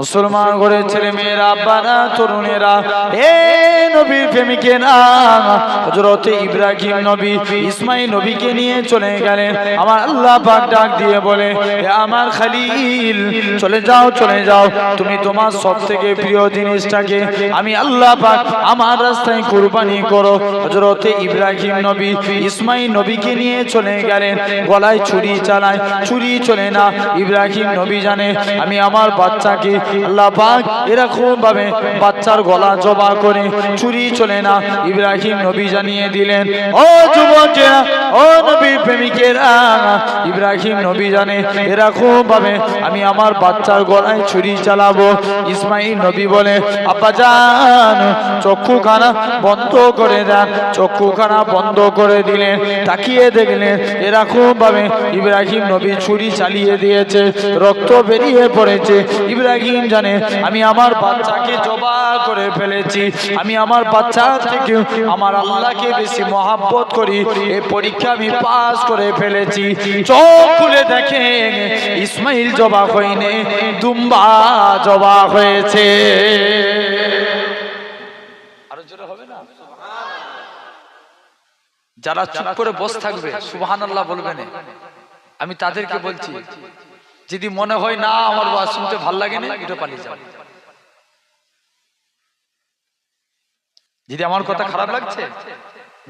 মুসলমান করে ছেলে মেয়েরা, আব্বারা, তরুণেরা, এ নবীর প্রেমিকেরা, হযরত ইব্রাহিম নবী ইসমাঈল নবীকে নিয়ে চলে গেলেন। আমার আল্লাহ পাক ডাক দিয়ে বলে, হে আমার খলিল, চলে যাও চলে যাও, তুমি তোমার সবথেকে প্রিয় জিনিসটাকে আমি আল্লাহ পাক আমার রাস্তায় কুরবানি করো। হযরত ইব্রাহিম নবী ইসমাঈল নবীকে নিয়ে চলে গেলেন। গলায় ছুরি চালায়, ছুরি চলে না। ইব্রাহিম নবী জানে আমি আমার বাচ্চাকে আল্লাহ পাক এরকম ভাবে বাচ্চার গলা জবা করে, ছুরি চলে না। ইব্রাহিম নবী জানিয়ে দিলেন, ও যুবকেরা, ও নবীর প্রেমিকেরা, ইব্রাহিম নবী জানে এরকম ভাবে আমি আমার বাচ্চার গলায় ছুরি চালাবো। ইসমাঈল নবী বলে, আব্বাজান চক্ষুখানা বন্ধ করে দেন। চক্ষুখানা বন্ধ করে দিলেন, তাকিয়ে দেখলেন এরকম ভাবে ইব্রাহিম নবী ছুরি চালিয়ে দিয়েছে, রক্ত বেরিয়ে পড়েছে। ইব্রাহিম জানে আমি আমার বাচ্চাকে জবা করে ফেলেছি, আমি আমার বাচ্চা থেকে আমার আল্লাহকে বেশি মহাব্বত করি, এই পরীক্ষা আমি পাস করে ফেলেছি। চোখ খুলে দেখে ইসমাঈল জবা হয়নি, দুম্বা জবা হয়েছে। আরো জোরে হবে না? যারা চুপ করে বসে থাকবে সুবহানাল্লাহ বলবেন, আমি তাদেরকে বলছি, যদি মনে হয় না আমার ওয়াজ শুনতে ভালো লাগে না, এটা পালিয়ে যাও। যদি আমার কথা খারাপ লাগছে,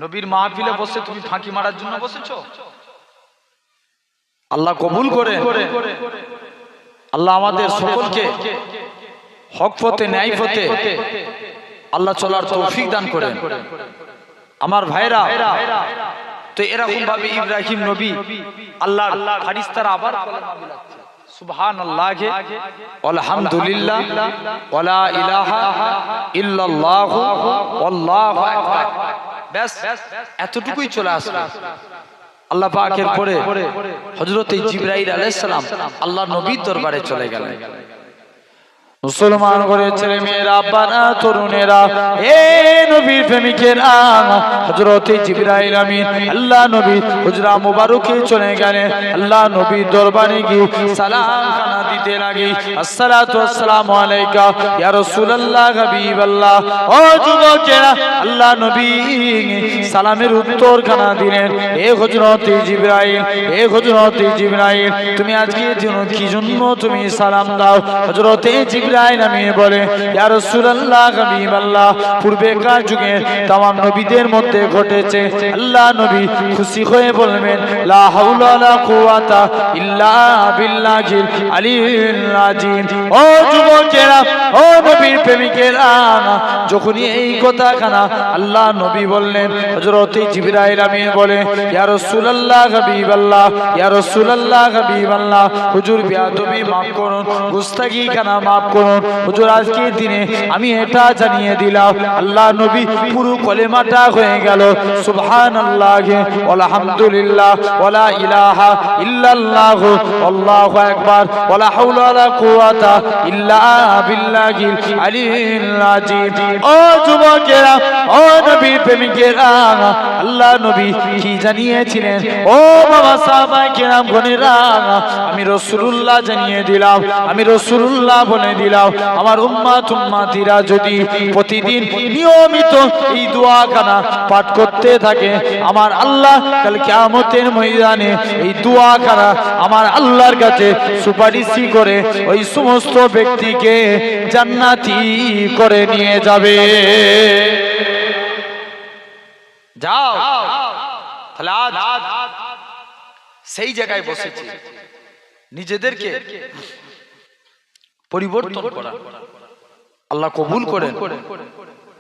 নবীর মাহফিলে বসে তুমি ফাঁকি মারার জন্য বসেছো, আল্লাহ কবুল করে। আল্লাহ আমাদের সকলকে হক পথে, ন্যায় পথে আল্লাহ চলার তৌফিক দান করেন। আমার ভাইরা, তো এরকম ভাবে ইব্রাহিম নবী আল্লাহর ফেরেশতারা আবার কলেমা মিলাচ্ছে, সুবহানাল্লাহ, আলহামদুলিল্লাহ, ওয়ালা ইলাহা ইল্লাল্লাহ, আল্লাহু আকবার। ব্যাস এতটুকুই চলে আসলো। আল্লাহ পাকের পরে হযরত জিবরাইল আলাইহিস সালাম আল্লাহর নবীর দরবারে চলে গেলেন। মুসলমান করে ছেলে মেয়েরা, আব্বারা, তরুণেরা, এ নবীর প্রেমিকেরা, হযরত জিবরাইল আমিন আল্লাহ নবী হুজরা মুবারকে চলে গেলেন। আল্লাহ নবীর দরবারে গিয়ে সালাম খানা দিতে লাগে, আসসালাতু ওয়াসসালামু আলাইকা ইয়া রাসূলুল্লাহ, হাবিবাল্লাহ। ও যুবকেরা, আল্লাহ নবী সালামের উত্তর খানা দিলেন, এ হযরত জিবরাইল, এ হযরত জিবরাইল, তুমি আজকে কি জন্য তুমি সালাম দাও? হযরত জিবরাইল আমি বলে, ইয়া রাসূলুল্লাহ, হাবিবাল্লাহ, পূর্বেকার যুগে तमाम নবীদের মধ্যে ঘটেছে। আল্লাহ নবী খুশি হয়ে বলবেন, লা হাওলা ওয়ালা কুওয়াতা ইল্লা বিল্লাহিল আলিয়্যিল আযীম। ও যুবকেরা, ও নবীর প্রেমিকেরা, যখনই এই কথাখানা আল্লাহ নবী বললেন, হযরত জিবরাইল আমিন বলে, ইয়া রাসূলুল্লাহ, হাবিবাল্লাহ, ইয়া রাসূলুল্লাহ, হাবিবাল্লাহ, হুজুর বেয়াদবি মাফ করুন, গুস্তাখি খানা মাফ করুন হুজুর, আজকের দিনে আমি এটা জানিয়ে দিলাম। আল্লাহ নবী পুরো কলেমাটা হয়ে গেল, সুবহানাল্লাহ, আলহামদুলিল্লাহ, ওয়ালা ইলাহা ইল্লাল্লাহ, আল্লাহু আকবার, ওয়ালা হাওলা ওয়ালা কুওয়াতা ইল্লা বিল্লাহিল আলিয়্যিল আযীম। ও যুবকেরা, ও নবীর প্রেমিকেরা, আল্লাহ নবী কি জানিয়েছিলেন? ও বাবা সাহাবায়ে কেরাম গণেরা, আমি রাসূলুল্লাহ জানিয়ে দিলাম, আমি রাসূলুল্লাহ বলে দিলাম, আমার উম্মাতিরা যদি প্রতিদিন নিয়মিত এই দোয়াখানা পাঠ করতে থাকে, আমার আল্লাহ কাল কিয়ামতের ময়দানে এই দোয়াখানা আমার আল্লাহর কাছে সুপারিশি করে ওই সমস্ত ব্যক্তিকে জান্নাতি করে নিয়ে যাবে। যাও, তাহলে আজ সেই জায়গায় বসেছি, নিজেদেরকে পরিবর্তন করা। আল্লাহ কবুল করেন।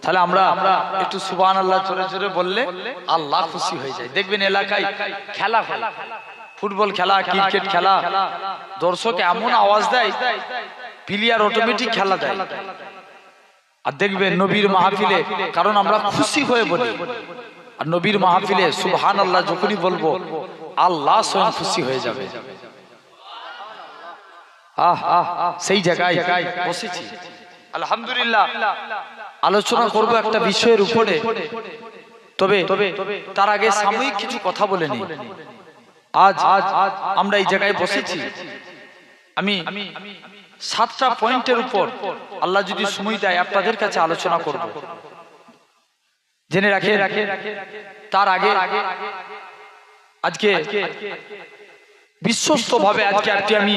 তাহলে আমরা একটু সুবহানাল্লাহ জোরে জোরে বললে আল্লাহ খুশি হয়ে যায়। দেখবেন এলাকায় খেলা হয়, ফুটবল খেলা, ক্রিকেট খেলা, দর্শক এমন আওয়াজ দেয়, প্লেয়ার অটোমেটিক খেলা দেয়। আর দেখবেন নবীর মাহফিলে, কারণ আমরা খুশি হয়ে বলি, আর নবীর মাহফিলে সুবহানাল্লাহ যখনই বলবো আল্লাহ স্বয়ং খুশি হয়ে যাবে। সেই জায়গায় বসেছি, আলহামদুলিল্লাহ। আলোচনা করব একটা বিষয়ের উপরে, তবে তার আগে সাময়িক কিছু কথা বলে নিই। আজ আমরা এই জায়গায় বসেছি, আমি 7টা পয়েন্টের উপর আল্লাহ যদি সময় দেয় আপনাদের কাছে আলোচনা করব। জেনে রাখেন, তার আগে আজকে বিশ্বস্ত ভাবে আজকে আমি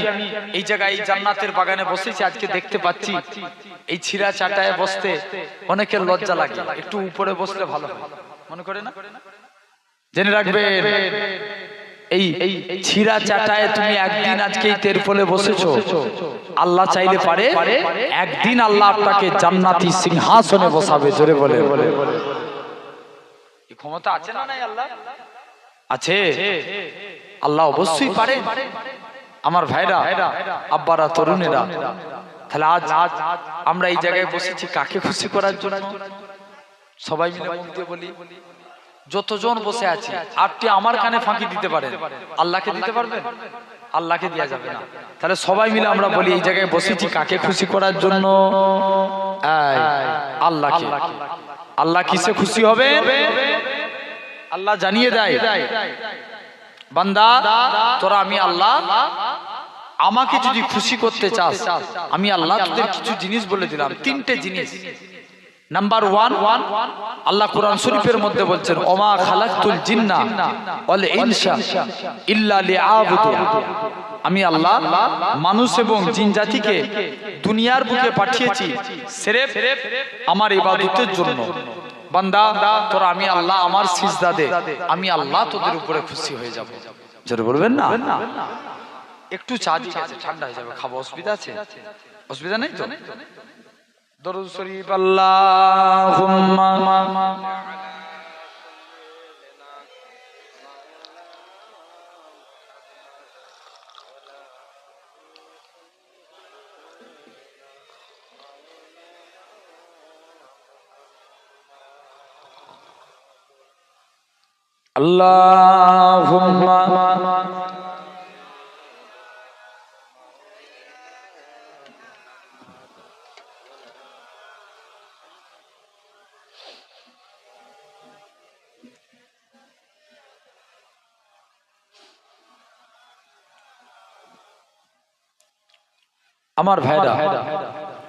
এই জায়গায় এই জান্নাতের বাগানে বসেছি। আজকে দেখতে পাচ্ছি এই ছিঁড়া চাটায় বসতে অনেকের লজ্জা লাগে, একটু উপরে বসলে ভালো হয়, মনে করে না? জেনে রাখবেন, এই ছিঁড়া চাটায় তুমি একদিন আজকে এই তেরপলে বসেছো, আল্লাহ চাইলে পারে একদিন আল্লাহ আপনাকে জান্নাতি সিংহাসনে বসাবে। জোরে বলে, এই ক্ষমতা আছে না নাই? আল্লাহ আছে, আল্লাহ অবশ্যই পারে। আমার ভাইরা, আব্বারা, তরুণেরা, তাহলে আজ আমরা এই জায়গায় বসেছি কাকে খুশি করার জন্য? সবাই মিলে মুখ দিয়ে বলি, যতজন বসে আছি আপনি আমার কানে ফাঁকি দিতে পারেন, আল্লাহকে দিতে পারবেন? আল্লাহকে দেওয়া যাবে না। তাহলে সবাই মিলে আমরা বলি এই জায়গায় বসেছি কাকে খুশি করার জন্য? আল্লাহকে। আল্লাহ কিসে খুশি হবে? আল্লাহ জানিয়ে দেয়, বান্দা তোরা আমি আল্লাহ, আমাকে যদি খুশি করতে চাস আমি আল্লাহ তোদের কিছু জিনিস বলে দিলাম, 3টে জিনিস। নাম্বার 1, আল্লাহ কোরআন শরীফের মধ্যে বলছেন, ওমা খালাকতুল জিন্না ওয়াল ইনসা ইল্লা লিআবুদুন। আমি আল্লাহ মানুষ এবং জিন জাতিকে দুনিয়ার বুকে পাঠিয়েছি সির্ফ আমার ইবাদতের জন্য। বান্দা তোরা আমি আল্লাহ আমার সিজদা দে, আমি আল্লাহ তোদের উপরে খুশি হয়ে যাব। জোরে বলবেন না? একটু চা দিয়ে আছে, ঠান্ডা হয়ে যাবে, খাবো, অসুবিধা আছে? অসুবিধা নেই তো? দরুদ শরীফ আল্লাহুম্মা আল্লাহুম্মা আমার ভাইরা,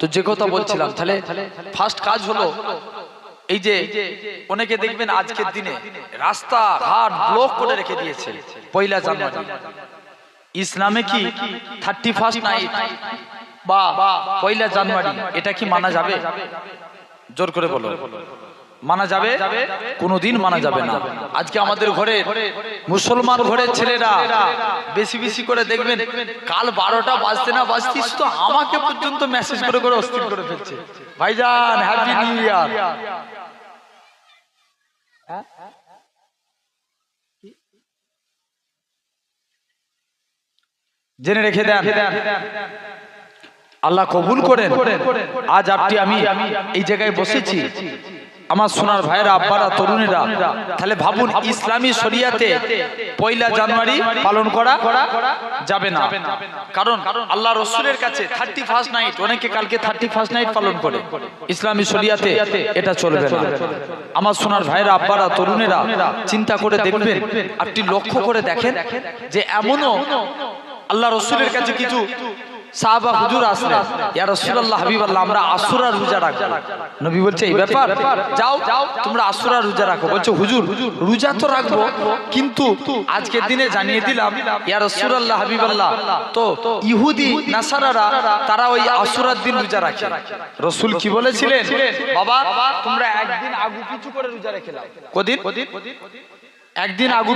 তো যে কথা বলছিলাম, তাহলে ফার্স্ট কাজ হলো এই যে অনেকে দেখবেন আজকের দিনে রাস্তা ঘাট ব্লক করে রেখে দিয়েছে 1 জানুয়ারি। ইসলামে কি 31st নাইট বা 1 জানুয়ারি এটা কি মানা যাবে? জোর করে বলো, মানা যাবে? কোনোদিন মানা যাবে না। আজকে আমাদের ঘরে মুসলমান ঘরের ছেলেরা বেশি বেশি করে দেখবেন কাল 12টা বাজতে না বাজতিস তো আমাকে পর্যন্ত মেসেজ করে করে অস্থির করে ফেলছে, ভাইজান হ্যাপি নিউ ইয়ার। জেনে রেখে দেন, আল্লাহ কবুল করেন। আজ আপনি আমি এই জায়গায় বসেছি, আমার সোনার ভাইরা, আব্বারা, তরুণেরা, তাহলে ভাবুন ইসলামী শরিয়াতে 1 জানুয়ারি পালন করা যাবে না। কারণ আল্লাহ রসুলের কাছে 31st নাইট, অনেকে কালকে 31st নাইট পালন করে, ইসলামী শরিয়াতে এটা চলবে না। আমার সোনার ভাইরা, আব্বারা, তরুণেরা, চিন্তা করে দেখবেন, আপনি লক্ষ্য করে দেখেন যে এমনও আল্লাহ রসুলের কাছে কিছু সাহাবা হুজুর আসলেন, ইয়া রাসূলুল্লাহ, হাবিবাল্লাহ, আমরা আশুরা রোজা রাখবো। নবী বলছে এই ব্যাপার, যাও তোমরা আশুরা রোজা রাখো। বলছে হুজুর রোজা তো রাখবো, কিন্তু আজকের দিনে জানিয়ে দিলাম ইয়া রাসূলুল্লাহ, হাবিবাল্লাহ, তো ইহুদি নাসারারা তারা ওই আশুরার দিন রোজা রাখে। রাসূল কি বলেছিলেন? বাবা তোমরা একদিন আগু পিছু করে রোজা রেখে নাও। কদিন? একদিন আগু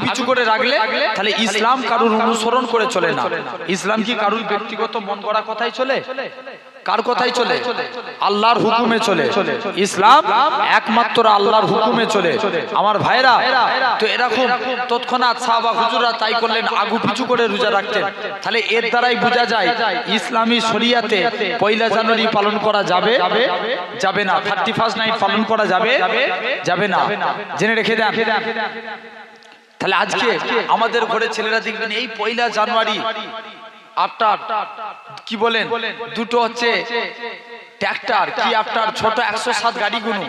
পিছু করে রাখলে তাহলে ইসলাম কারুর অনুসরণ করে চলে না। ইসলাম কি কারুর ব্যক্তিগত মন গড়া কথাই চলে? কার কথাই চলে? আল্লাহর হুকুমে চলে। ইসলাম একমাত্র আল্লাহর হুকুমে চলে। আমার ভাইরা, তো এরকম তৎক্ষণাৎ সাহাবা হুজুররা তাই করলেন, আগু পিছু করে রোজা রাখতেন। তাহলে এর দ্বারাই বোঝা যায় ইসলামী শরিয়াতে 1 জানুয়ারি পালন করা যাবে যাবে না, 31st নাইট পালন করা যাবে না। জেনে রেখে দেন। তাহলে আজকে আমাদের ঘরে ছেলেরা দেখবেন এই 1 জানুয়ারি আপনার কি বলেন, দুটো হচ্ছে ট্র্যাক্টর, কি আপনার ছোট 107 গাড়িগুলো,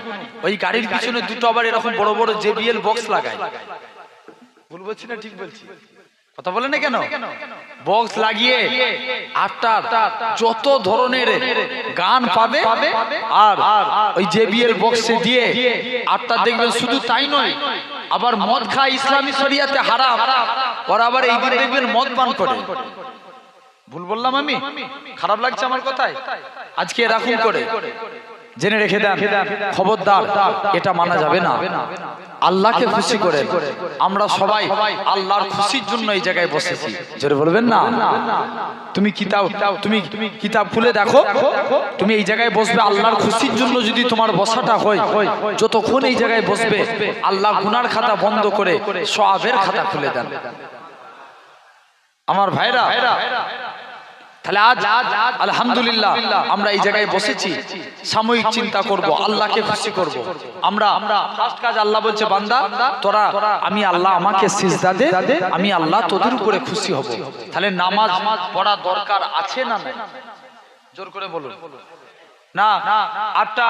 ওই গাড়ির পিছনে দুটো আবার এরকম বড় বড় JBL বক্স লাগায়। ভুল বলছি না ঠিক বলছি? কথা বলে না কেন? বক্স লাগিয়ে আটটার যত ধরনের গান পাবে, আর ওই জেবিএল বক্সে দিয়ে আটটা দেখবেন। শুধু তাই নয়, আবার মদ খায়, ইসলামী শরিয়াতে হারাম, ওরা আবার এই দিন দেখবেন মদ পান করে। ভুল বললাম আমি? খারাপ লাগছে আমার কথায়? আজকে এরকম করে জেনে রেখে দেন, খবরদার, এটা মানা যাবে না। আল্লাহকে খুশি করেন। আমরা সবাই আল্লাহর খুশির জন্য এই জায়গায় বসেছি। জোরে বলবেন না? তুমি কিতাব খুলে দেখো, তুমি এই জায়গায় বসবে আল্লাহর খুশির জন্য। যদি তোমার বসাটা হয়, যতক্ষণ এই জায়গায় বসবে আল্লাহ গুনার খাতা বন্ধ করে সওয়াবের খাতা খুলে দেন। আমার ভাইরা, তাহলে আজ আলহামদুলিল্লাহ আমরা এই জায়গায় বসেছি, সাময়িক চিন্তা করব, আল্লাহকে খুশি করব। আমরা ফার্স্ট কাজ, আল্লাহ বলছে বান্দা তোরা, আমি আল্লাহ আমাকে সিজদা দে, আমি আল্লাহ তোদের উপরে খুশি হব। তাহলে নামাজ পড়া দরকার আছে না নাই? জোর করে বলুন না। আটটা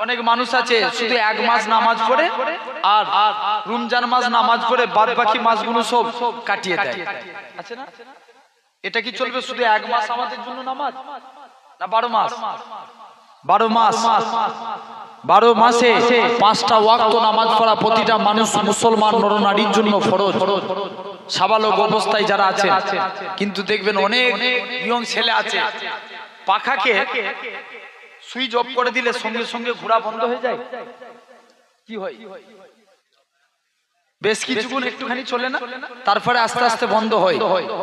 অনেক মানুষ আছে শুধু এক মাস নামাজ পড়ে আর রমজান মাস নামাজ পড়ে, বাদ বাকি মাসগুলো সব কাটিয়ে দেয়। আছে না? এটা কি চলবে? শুধু এক মাস আমাদের জন্য নামাজ, না 12 মাস? 12 মাসে 5টা ওয়াক্ত নামাজ পড়া প্রতিটা মানুষ, মুসলমান নরনারীর জন্য ফরজ। সাবালক অবস্থায় যারা আছে, কিন্তু দেখবেন অনেক ইয়ং ছেলে আছে, পাখাকে সুইচ অফ করে দিলে সঙ্গে সঙ্গে ঘোরা বন্ধ হয়ে যায়। কি হয়? বেশ কিছুক্ষণ একটুখানি চলে না, তারপরে আস্তে আস্তে বন্ধ হয়।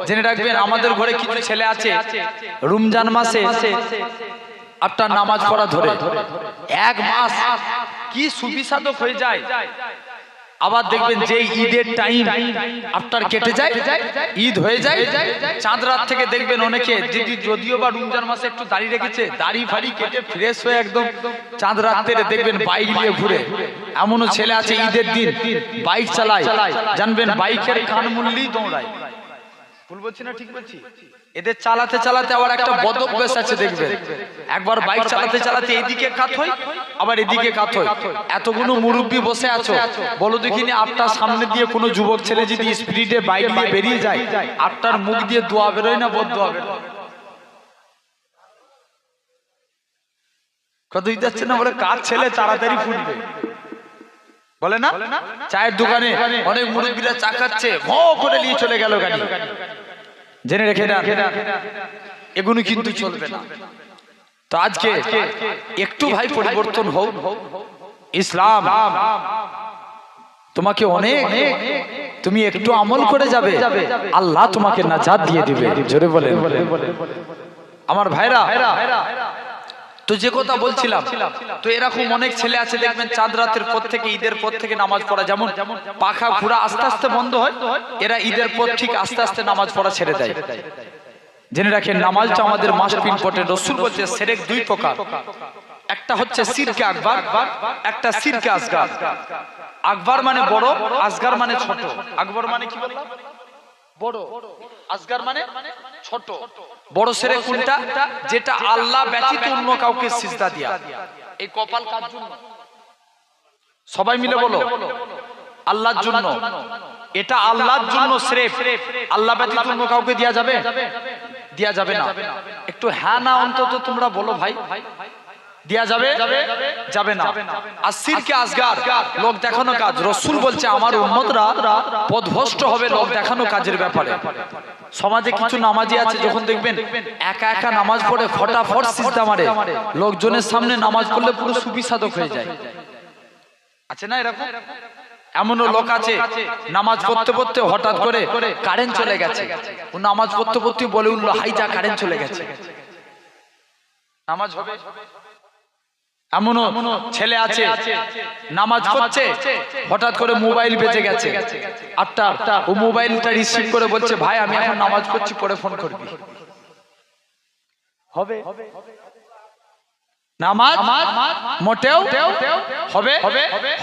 জেনে রাখবেন, আমাদের ঘরে কিছু ছেলে আছে রমজান মাসে 8টা নামাজ পড়া ধরে, এক মাস কি সুবিসাদক হয়ে যায়। আবার দেখবেন যে ঈদের টাইম আফটার কেটে যায়, ঈদ হয়ে যায়, চাঁদ রাত থেকে দেখবেন অনেকে যদিও বা রমজান মাসে একটু দাড়ি রেখেছে, দাড়ি ফাড়ি কেটে ফ্রেশ হয়ে একদম চাঁদ রাত দেখবেন বাইক নিয়ে ঘুরে। এমনও ছেলে আছে ঈদের দিন বাইক চালায়, জানবেন বাইকের কান মুল্লি দৌড়ায়। ভুল বলছি না ঠিক বলছি? এদের চালাতে চালাতে আবার একটা বদ অভ্যাস আছে, দেখবেন একবার বাইক চালাতে চালাতে এদিকে কাত হয়, আবার এদিকে কাত হয়। এতগুলো মুরব্বী বসে আছো, বলো দেখিনি আপনার সামনে দিয়ে কোনো যুবক ছেলে যদি স্পিডে বাইক নিয়ে বেরিয়ে যায়, আপনার মুখ দিয়ে দোয়া বেরোয় না বদ দোয়া বেরোয়? কতই যাচ্ছে না? বলে কার ছেলে তাড়াতাড়ি ফুটবে, বলে না? চায়ের দোকানে অনেক মুরব্বীরা চা খাচ্ছে, ভো করে নিয়ে চলে গেল গাড়ি। জেনে রেখে দেন, এগুলো কিন্তু চলবে না। তো আজকে একটু ভাই পরিবর্তন হোক। ইসলাম তোমাকে অনেক, তুমি একটু আমল করে যাবে, আল্লাহ তোমাকে নাজাত দিয়ে দিবে। জোরে বলেন আমার ভাইরা। তো যে কথা বলছিলাম, তো এরকম অনেক ছেলে আছে দেখবেন চাঁদ রাতের পর থেকে, ঈদের পর থেকে নামাজ পড়া, যেমন পাখা ঘোরা আস্তে আস্তে বন্ধ হয়, এরা ঈদের পর ঠিক আস্তে আস্তে নামাজ পড়া ছেড়ে দেয়। জেনে রাখেন, নামাজটা আমাদের মাস্ট ইম্পর্টেন্ট। রাসূল বলছে শিরক 2 প্রকার, একটা হচ্ছে শিরকে আকবার, একটা শিরকে আসগার। আকবার মানে বড়, আসগার মানে ছোট। আকবার মানে কি বললাম? বড়। আসগার মানে ছোট। বড় শিরক কোনটা? যেটা আল্লাহ ব্যতীত অন্য কাউকে সিজদা দেয়া। এই কপাল কার জন্য? সবাই মিলে বলো, আল্লাহর জন্য। এটা আল্লাহর জন্য স্রেফ, আল্লাহ ব্যতীত অন্য কাউকে দেয়া যাবে? দেয়া যাবে না। একটু হ্যাঁ না অন্তত তোমরা বলো ভাই, দেয়া যাবে? যাবে না। আর শিরকে আসগার, লোক দেখানো কাজ। রাসূল বলছে আমার উম্মতরা পথভ্রষ্ট হবে লোক দেখানো কাজের ব্যাপারে। সমাজে কিছু নামাজি আছে, যখন দেখবেন একা একা নামাজ পড়ে ফটাফট সিজদা মারে, লোকজনের সামনে নামাজ পড়লে পুরো সুবিসাদক হয়ে যায়। আছে না এরকম? এমনও লোক আছে নামাজ পড়তে পড়তে হঠাৎ করে কারেন্ট চলে গেছে, ও নামাজ পড়তে পড়তে বলে উঠলো হাই যা কারেন্ট চলে গেছে, নামাজ হবে? এমনও ছেলে আছে নামাজ পড়ছে, হঠাৎ করে মোবাইল বেজে গেছে 8টা, ও মোবাইলটা রিসিভ করে বলছে ভাই আমি এখন নামাজ পড়ছি, পরে ফোন করবি। হবে? নামাজ মোটেও হবে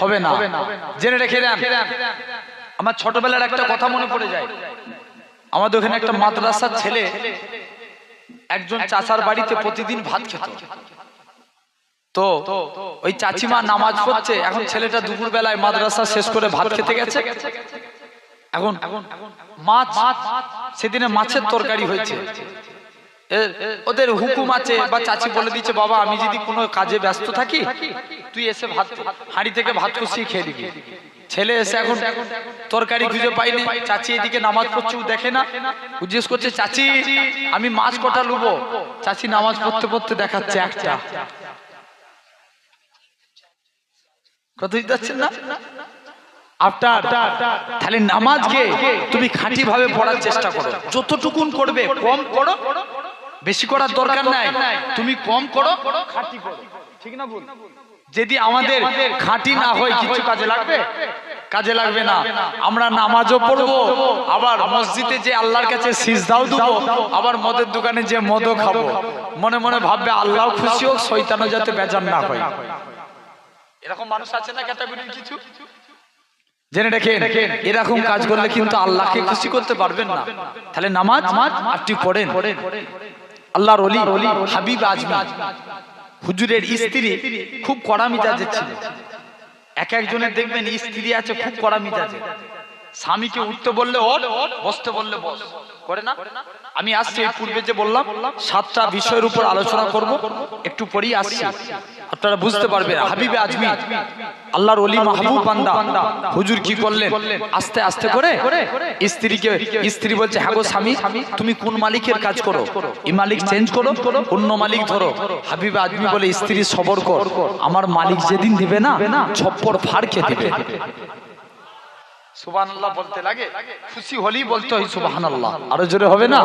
হবে না। জেনে রেখে দেন, আমার ছোটবেলার একটা কথা মনে পড়ে যায়। আমাদের ওখানে একটা মাদ্রাসার ছেলে একজন চাচার বাড়িতে প্রতিদিন ভাত খেত। তো ওই চাচিমা নামাজ পড়ছে, এখন ছেলেটা দুপুর বেলায় মাদ্রাসা শেষ করে ভাত খেতে গেছে, এখন মাছ, সেদিনে মাছের তরকারি হয়েছে, ওদের হুকুম আছে বা চাচি বলে দিচ্ছে বাবা আমি যদি কোনো কাজে ব্যস্ত থাকি তুই এসে ভাত হাঁড়ি থেকে ভাত কষিয়ে খেয়ে দিবি। ছেলে এসে এখন তরকারি খুঁজে পাইনি, চাচি এদিকে নামাজ পড়ছে, ও দেখে না, ও জিজ্ঞেস করছে চাচি আমি মাছ কটা লুবো? চাচি নামাজ পড়তে পড়তে দেখাচ্ছে একটা। কথা বুঝতে পারছেন না? তাহলে নামাজকে তুমি খাঁটি ভাবে পড়ার চেষ্টা করো, যতটুকুন করবে কম করো, বেশি করার দরকার নাই, তুমি কম করো খাঁটি করো, ঠিক না বল? যদি আমাদের খাঁটি না হয় কিছু কাজে লাগবে? কাজে লাগবে না। আমরা নামাজও পড়বো, আবার মসজিদে যে আল্লাহর কাছে সিজদাও দেবো, আবার মদের দোকানে যে মদও খাবো, মনে মনে ভাববে আল্লাহ খুশি হোক, শয়তানও যাতে বেজার না হয়। এরকম মানুষ আছে না ক্যাটাগরির কিছু? জেনে রেখেন, এরকম কাজ করলে কিন্তু আল্লাহকে খুশি করতে পারবেন না। তাহলে নামাজ আপনি পড়েন। আল্লাহর ওলি হাবিব আজমি হুজুরের স্ত্রী খুব কড়া মিজাজের ছিল। এক একজনের দেখবেন স্ত্রী আছে খুব কড়া মিজাজের, স্বামীকে উঠতে বললে ওঠ, বসতে বললে বস, করে না? আমি আসছি এই পূর্বে যে বললাম 7টা বিষয়ের উপর আলোচনা করব, একটু পরেই আসছি, আপনারা বুঝতে পারবেন। হাবিবে আজমি আল্লাহর ওলি মাহবুব বান্দা হুজুর কি করলেন, আস্তে আস্তে করে স্ত্রীকে, স্ত্রী বলছে হ্যাঁ গো স্বামী তুমি কোন মালিকের কাজ করো, এই মালিক চেঞ্জ করো, অন্য মালিক ধরো। হাবিবে আজমি বলে স্ত্রী সবর কর, আমার মালিক যেদিন দিবে না ছপ্পর ফাড় খেয়ে দিবে। সুবহানাল্লাহ বলতে লাগে, খুশি হলেই বলতে হয় সুবহানাল্লাহ, আরো জোরে হবে না?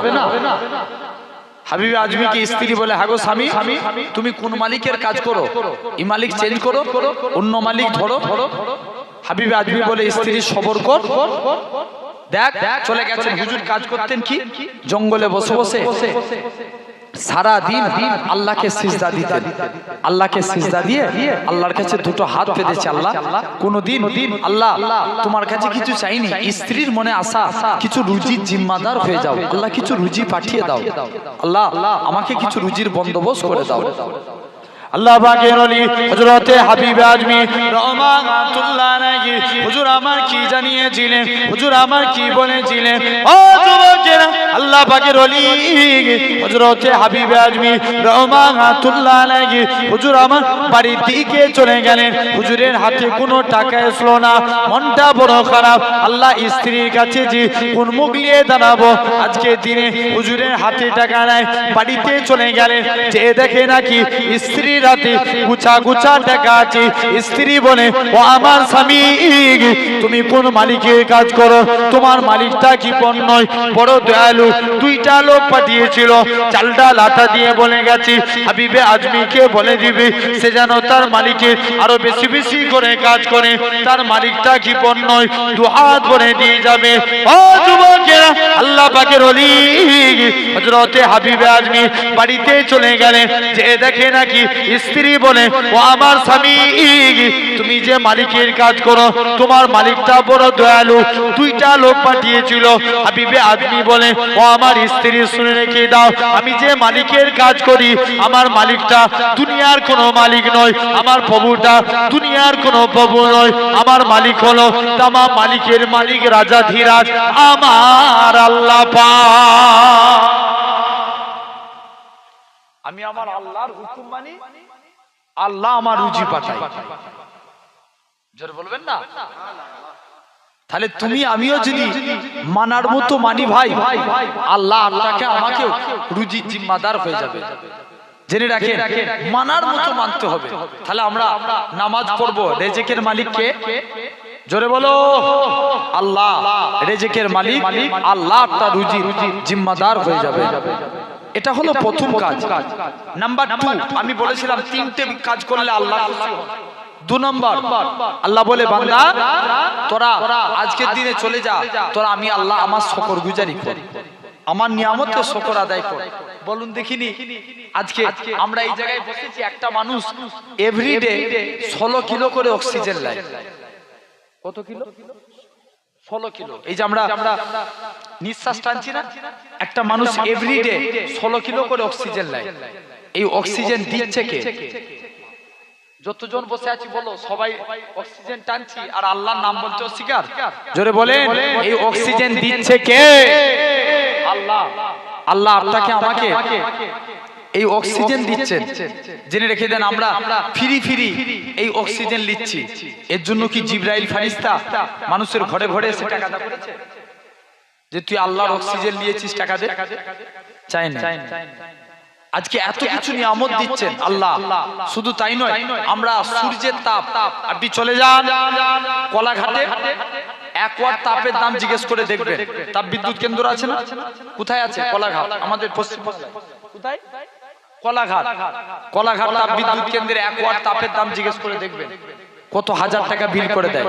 হাবিবে আজমিকে স্ত্রী বলে হ্যাঁ গো স্বামী তুমি কোন মালিকের কাজ করো, এই মালিক চেঞ্জ করো, অন্য মালিক ধরো। হাবিবে আজমি বলে স্ত্রী সবর কর। দেখ চলে গেছেন হুজুর, কাজ করতেন কি জঙ্গলে বসে বসে সারা দিন আল্লাহকে সিজদা দিতেন। আল্লাহকে সিজদা দিয়ে আল্লাহর কাছে দুটো হাত পেতেছে, আল্লাহ কোনদিন আল্লাহ তোমার কাছে কিছু চাইনি, স্ত্রীর মনে আশা কিছু রুজির জিম্মাদার হয়ে যাও, আল্লাহ কিছু রুজি পাঠিয়ে দাও, আল্লাহ আমাকে কিছু রুজির বন্দোবস্ত করে দাও। আল্লাহ পাকের ওলি হযরতে হাবিব আজমি রহমাতুল্লাহ আলাইহি হুজুর আমার কি জানিয়েছিলেন, হুজুর আমার কি বলেছিলেন? ও যুবকেরা, আল্লাহ পাকের ওলি হযরতে হাবিব আজমি রহমাতুল্লাহ আলাইহি হুজুর আমার বাড়ির দিকে চলে গেলেন। হুজুরের হাতে কোনো টাকা আসলো না, মনটা বড় খারাপ। আল্লাহ স্ত্রীর কাছে যে কোন মুখ নিয়ে দাঁড়াবো, আজকে দিনে হুজুরের হাতে টাকা নাই, বাড়িতে চলে গেলেন, যে দেখে নাকি স্ত্রী রাতে গুছা গুছা টাকা আছে। স্ত্রী বলে ও আমার স্বামী তুমি কোন মালিকের কাজ করো, তোমার মালিকটা কি নয় বড় দয়ালু, 2টা লোক পাঠিয়েছিল, চালটা লাটা দিয়ে বলে গেছে হাবিবে আজমিকে বলে দিবে সে যেন তার মালিকের আরো বেশি বেশি করে কাজ করে, তার মালিকটা কি নয় 2 হাত ভরে দিয়ে যাবে। ও যুবকেরা, আল্লাহ পাকের ওলি হযরতে হাবিবে আজমি বাড়িতে চলে গেলেন, যে দেখে নাকি স্ত্রী বলে ও আমার স্বামী তুমি যে মালিকের কাজ করো, তোমার মালিকটা বড় দয়ালু, 2টা লোক পাঠিয়েছিল। হাবিবে আজমি বলে ও আমার স্ত্রী শুনে রেখে দাও, আমি যে মালিকের কাজ করি আমার মালিকটা দুনিয়ার কোনো মালিক নয়, আমার প্রভুটা দুনিয়ার কোনো প্রভু নয়, আমার মালিক হলো তামাম মালিকের মালিক রাজা ধীরাজ আমার আল্লাহ পাক। আমি আমার আল্লাহর হুকুম মানি, আল্লাহ আমার রুজি পাঠায়। জোরে বলবেন না? তাহলে তুমি আমিও যদি মানার মতো মানি ভাই, আল্লাহ আপনাকে আমাকেও রুজির জিম্মাদার হয়ে যাবে। জেনে রাখেন, মানার মতো মানতে হবে। তাহলে আমরা নামাজ পড়বো, রেজেকের মালিক কে? জোরে বলো আল্লাহ। রেজেকের মালিক আল্লাহ, আপনার রুজি জিম্মাদার হয়ে যাবে। এটা হলো প্রথম কাজ। নাম্বার 2 আমি বলেছিলাম 3টে কাজ করলে আল্লাহ খুশি হন। 2 নম্বর আল্লাহ বলে বান্দা তোরা আজকের দিনে চলে যা, তোরা আমি আল্লাহ আমার শুকরগুজারি কর, আমার নিয়ামতের শুকর আদায় কর। বলুন দেখিনি, আজকে আমরা এই জায়গায় বসেছি, একটা মানুষ এভরিডে 16 কিলো করে অক্সিজেন নেয়। কত কিলো? 16 কিলো। এই যে আমরা নিঃশ্বাস টানছি না, একটা মানুষ এভরিডে 16 কিলো করে অক্সিজেন নেয়। এই অক্সিজেন দিচ্ছে কে? যতজন বসে আছি বলো, সবাই অক্সিজেন টানছি আর আল্লাহর নাম বলতে অস্বীকার? জোরে বলেন, এই অক্সিজেন দিচ্ছে কে? আল্লাহ। আল্লাহ আপনাকে আমাকে এই অক্সিজেন দিচ্ছেন। জেনে রেখে দেন, আমরা ফ্রি ফ্রি এই অক্সিজেন নিচ্ছি। এর জন্য কি জিবরাইল ফেরেশতা মানুষের ঘরে ঘরে এসে টাকা দান করেছে যে তুই আল্লাহর অক্সিজেন নিয়েছিস, টাকা দে? চাই না। আজকে এত কিছু নিয়ামত দিচ্ছেন আল্লাহ। শুধু তাই নয়, আমরা সূর্যের তাপ, আপনি চলে যান কলাঘাটে, 1 ওয়াট তাপের দাম জিজ্ঞেস করে দেখবেন। তাপ বিদ্যুৎ কেন্দ্র আছে না? কোথায় আছে? কলাঘাট, আমাদের পশ্চিম বাংলায়। কোথায়? কলাঘাট। কলাঘাট তাপ বিদ্যুৎ কেন্দ্রে 1 ওয়াট তাপের দাম জিজ্ঞেস করে দেখবেন কত হাজার টাকা বিল করে দেয়।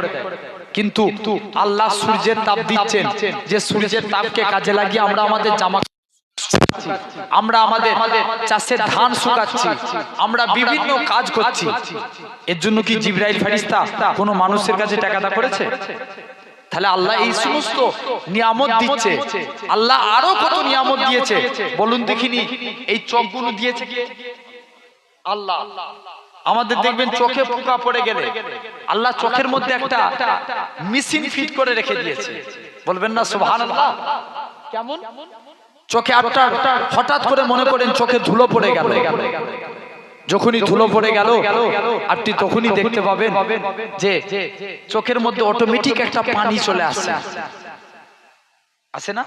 কিন্তু আল্লাহ সূর্যের তাপ দিচ্ছেন, যে সূর্যের তাপকে কাজে লাগিয়ে আমরা আমাদের জামা, আমরা আমাদের চাষের ধান শুকাচ্ছি, আমরা বিভিন্ন কাজ করছি। এর জন্য কি জিবরাইল ফেরেশতা কোনো মানুষের কাছে টাকা দান করেছে? তাহলে আল্লাহ এই সমস্ত নিয়ামত দিচ্ছে। আল্লাহ আরো কত নিয়ামত দিয়েছে বলুন দেখিনি। এই চোখগুলো দিয়েছে কে? আল্লাহ। আমাদের দেখবেন চোখে পোকা পড়ে গেলে আল্লাহ চোখের মধ্যে একটা মেশিন ফিট করে রেখে দিয়েছে। বলবেন না সুবহানাল্লাহ? কেমন? চোখে আপনার হঠাৎ করে মনে করেন চোখে ধুলো পড়ে গেল, যখনই ধুলো পড়ে গেল আপনি তখনই দেখতে পাবেন যে চোখের মধ্যে অটোমেটিক একটা পানি চলে আসে, আসে না?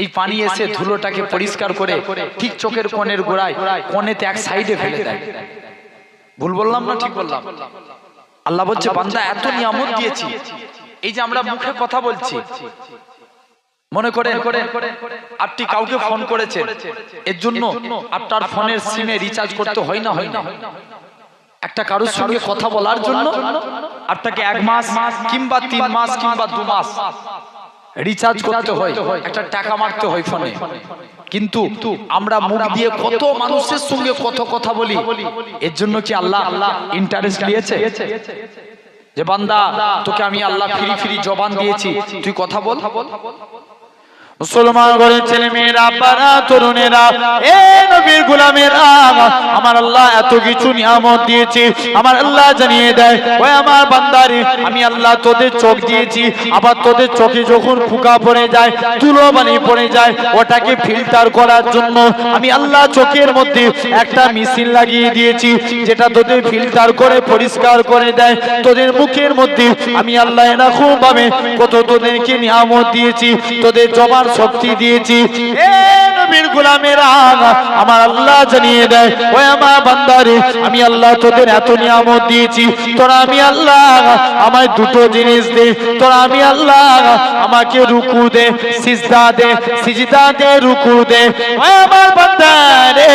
এই পানি এসে ধুলোটাকে পরিষ্কার করে ঠিক চোখের কোণের গোড়ায়, কোণেতে এক সাইডে ফেলে দেয়। ভুল বললাম না ঠিক বললাম? আল্লাহ বলছে বান্দা এত নিয়ামত দিয়েছি। এই যে আমরা মুখে কথা বলছি, মনে করেন আপনি কাউকে ফোন করেছেন, এর জন্য আপনার ফোনের সিমে রিচার্জ করতে হয় না? হয় না? একটা কারোর সঙ্গে কথা বলার জন্য আপনাকে 1 মাস কিংবা 3 মাস কিংবা 2 মাস রিচার্জ করতে হয়, একটা টাকা মারতে হয় ফোনে। কিন্তু আমরা মুখ দিয়ে কত মানুষের সঙ্গে কত কথা বলি। এর জন্য কি আল্লাহ ইন্টারেস্ট নিয়েছে যে বান্দা তোকে আমি আল্লাহ ফ্রি ফ্রি জবান দিয়েছি, তুই কথা বল? মুসলমান ঘরের ছেলে মেয়েরা, আব্বারা, তরুণেরা, এ নবীর গোলামেরা, আমার আল্লাহ এত কিছু নিয়ামত দিয়েছে। আমার আল্লাহ জানিয়ে দেয়, ওই আমার বান্দারে, আমি আল্লাহ তোদের চোখ দিয়েছি, আবার তোদের চোখে যখন পোকা পড়ে যায়, ধুলো বালি পড়ে যায়, ওটাকে ফিল্টার করার জন্য আমি আল্লাহ চোখের মধ্যে একটা মেশিন লাগিয়ে দিয়েছি, যেটা তোদের ফিল্টার করে পরিষ্কার করে দেয়। তোদের মুখের মধ্যে আমি আল্লাহ এরকম ভাবে কত তোদেরকে নিয়ামত দিয়েছি, তোদের জবান শক্তি দিয়েছি। এ নবীর গোলামেরা, আমার আল্লাহ জানিয়ে দেয়, ওই আমার বান্দারে, আমি আল্লাহ তোদের এত নিয়ামত দিয়েছি, তোরা আমি আল্লাহ আমায় দুটো জিনিস দে। তোরা আমি আল্লাহ আমাকে রুকু দে, সিজদা দে, সিজদা দে, রুকু দে। ওই আমার বান্দারে,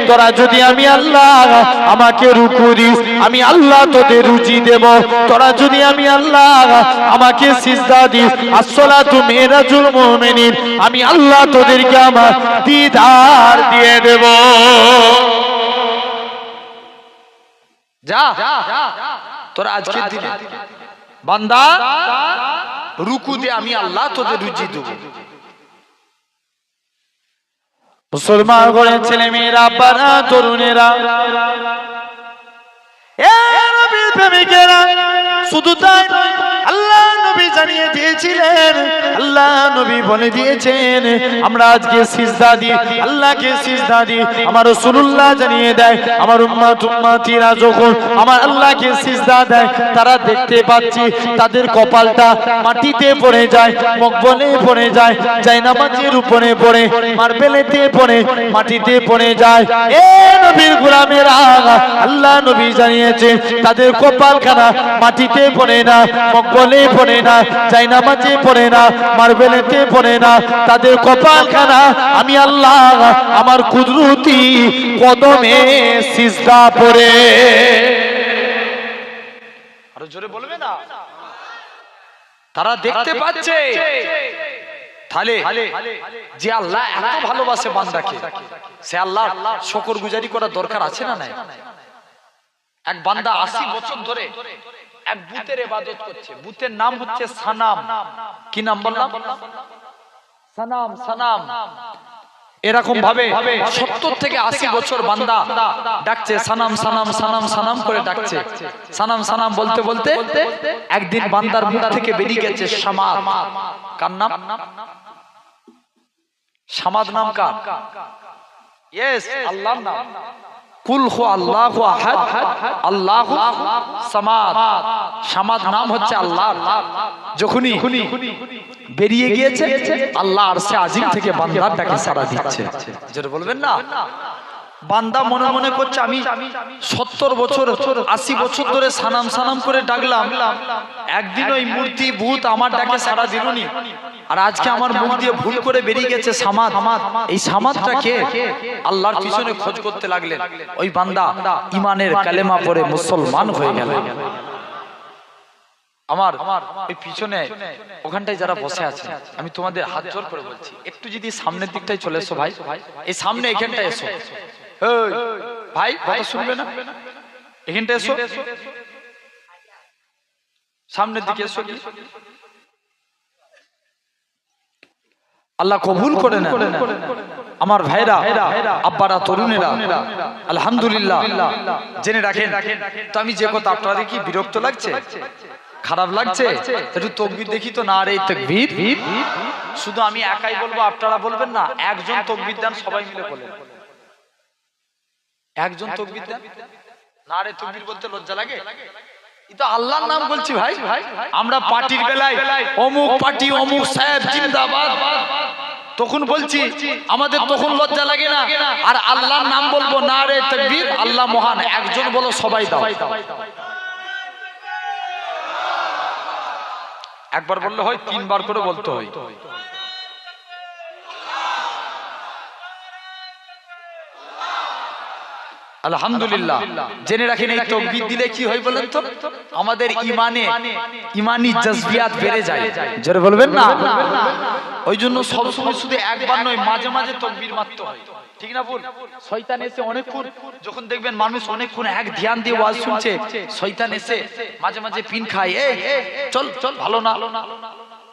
তোরা যদি আমি আল্লাহ আমাকে রুকু দিস, আমি আল্লাহ তোদের রুজি দেব। তোরা যদি আমি আল্লাহ আমাকে সিজদা দিস, আসসালাতু মিরাজুল মুমিনিন, আমি আল্লাহ তোদেরকে আমার দিদার দিয়ে দেব। যা তোরা আজকের দিনে বান্দা রুকু দে, আমি আল্লাহ তোদের রুজি দেব। মুসলমান ঘরের ছেলে মেয়েরা, আব্বারা, তরুণেরা, এ নবীর প্রেমিকেরা, শুধু তাই নয়, আল্লাহ নবী জানিয়ে দিয়েছিলেন, আল্লাহ নবী বলে দিয়েছেন, আমরা আজকে সিজদা দিই, আল্লাহকে সিজদা দিই। আমার রাসূলুল্লাহ জানিয়ে দেয়, আমার উম্মতিরা যখন আমার আল্লাহকে সিজদা দেয়, তারা দেখতে পাচ্ছি তাদের কপালটা মাটিতে পড়ে যায়, মকবলে পড়ে যায়, জায়নামাজের উপরে পড়ে, মার্বেলেতে পড়ে, মাটিতে পড়ে যায়। এ নবীর গোলামেরা, আল্লাহ নবী জানিয়েছেন তাদের কপালখানা মাটিতে পড়ে না, মকবলে পড়ে না, জায়নামাজে পড়ে না, মার্বেলেতে পড়ে না, তাদের কপালখানা আমি আল্লাহ আমার কুদরতি কদমে সিজদা পড়ে। আরো জোরে বলবে না? তারা দেখতে পাচ্ছে। তাহলে যে আল্লাহ এত ভালোবাসে বান্দাকে, সে আল্লাহ শুকরগুজারি করার দরকার আছে না নাই? এক বান্দা 80 বছর ধরে এক বুতের ইবাদত করছে, বুতের নাম হচ্ছে সানাম। কি নাম বললাম? সানাম। সানাম এরকম ভাবে 70 থেকে 80 বছর বান্দা ডাকছে, সানাম সানাম সানাম সানাম করে ডাকছে। সানাম সানাম বলতে বলতে একদিন বান্দার মুখ থেকে বেরিয়ে গেছে সামাদ। কার নাম? সামাদ নাম কার? ইয়েস, আল্লাহর নাম। কুল হু আল্লাহু আহাদ আল্লাহু সামাদ। সামাদ নাম হচ্ছে আল্লাহ। যখনই বেরিয়ে গিয়েছে আল্লাহ আরশে আজিম থেকে বান্দার ডাকে সাড়া দিচ্ছে। যেটা বলবেন না, বান্দা মনে মনে করছে আমি 70 বছর 80 বছর ধরে সানাম সানাম করে ডাকলাম, একদিন ওই মূর্তি ভূত আমার ডাকে সাড়া দিলনি, আর আজকে আমার মুখ দিয়ে ভুল করে বেরিয়ে গেছে সামাদ। এই সামাদটা কে? আল্লাহর পিছনে খোঁজ করতে লাগলেন। ওই বান্দা ইমানের কালেমা পড়ে মুসলমান হয়ে গেল। আমার ওই পিছনে ওখানটায় যারা বসে আছে, আমি তোমাদের হাত জোর করে বলছি, একটু যদি সামনের দিকটায় চলে এসো ভাই, এই সামনে এখানটায় এসো। ভাই কথা শুনবে না? এখানটায় এসো, সামনের দিকে এসো। আল্লাহ কবুল করে নেন আমার ভাইরা, আব্বারা, তরুণেরা। আলহামদুলিল্লাহ, জেনে রাখেন তো আমি যে কথা, আপনাদের কি বিরক্ত লাগছে, খারাপ লাগছে? একটু তাকবীর দেখি তো। না রে তাকবীর, শুধু আমি একাই বলবো, আপনারা বলবেন না? একজন তাকবীর দেন, সবাই মিলে বলেন। একজন তাকবীর দেন। না রে তাকবীর বলতে লজ্জা লাগে? এটা আল্লাহর নাম বলছি ভাই। আমরা পার্টির বেলায় অমুক পার্টি অমুক সাহেব জিন্দাবাদ তখন বলছি, আমাদের তখন লজ্জা লাগে না। আর আল্লাহর নাম বলবো, না রে তাকবীর, আল্লাহ মহান, একজন বলো, সবাই দাও। একবার বললে হয়, 3 বার করে বলতে হয়। আলহামদুলিল্লাহ, জেনে রাখেন এই তাকবীর দিলে কি হয় বলেন তো? আমাদের ইমানি জজবিয়াত বেড়ে যায়। যারা বলবেন না, ওই জন্য সব সময় শুধু একবার নয়, মাঝে মাঝে তাকবীর মারতে হয়। ঠিক না বল? শয়তান এসে অনেকক্ষণ, যখন দেখবেন মানুষ অনেকক্ষণ এক ধ্যান দিয়ে ওয়াজ শুনছে, শয়তান এসে মাঝে মাঝে পিন খায়, এই চল চল, ভালো না,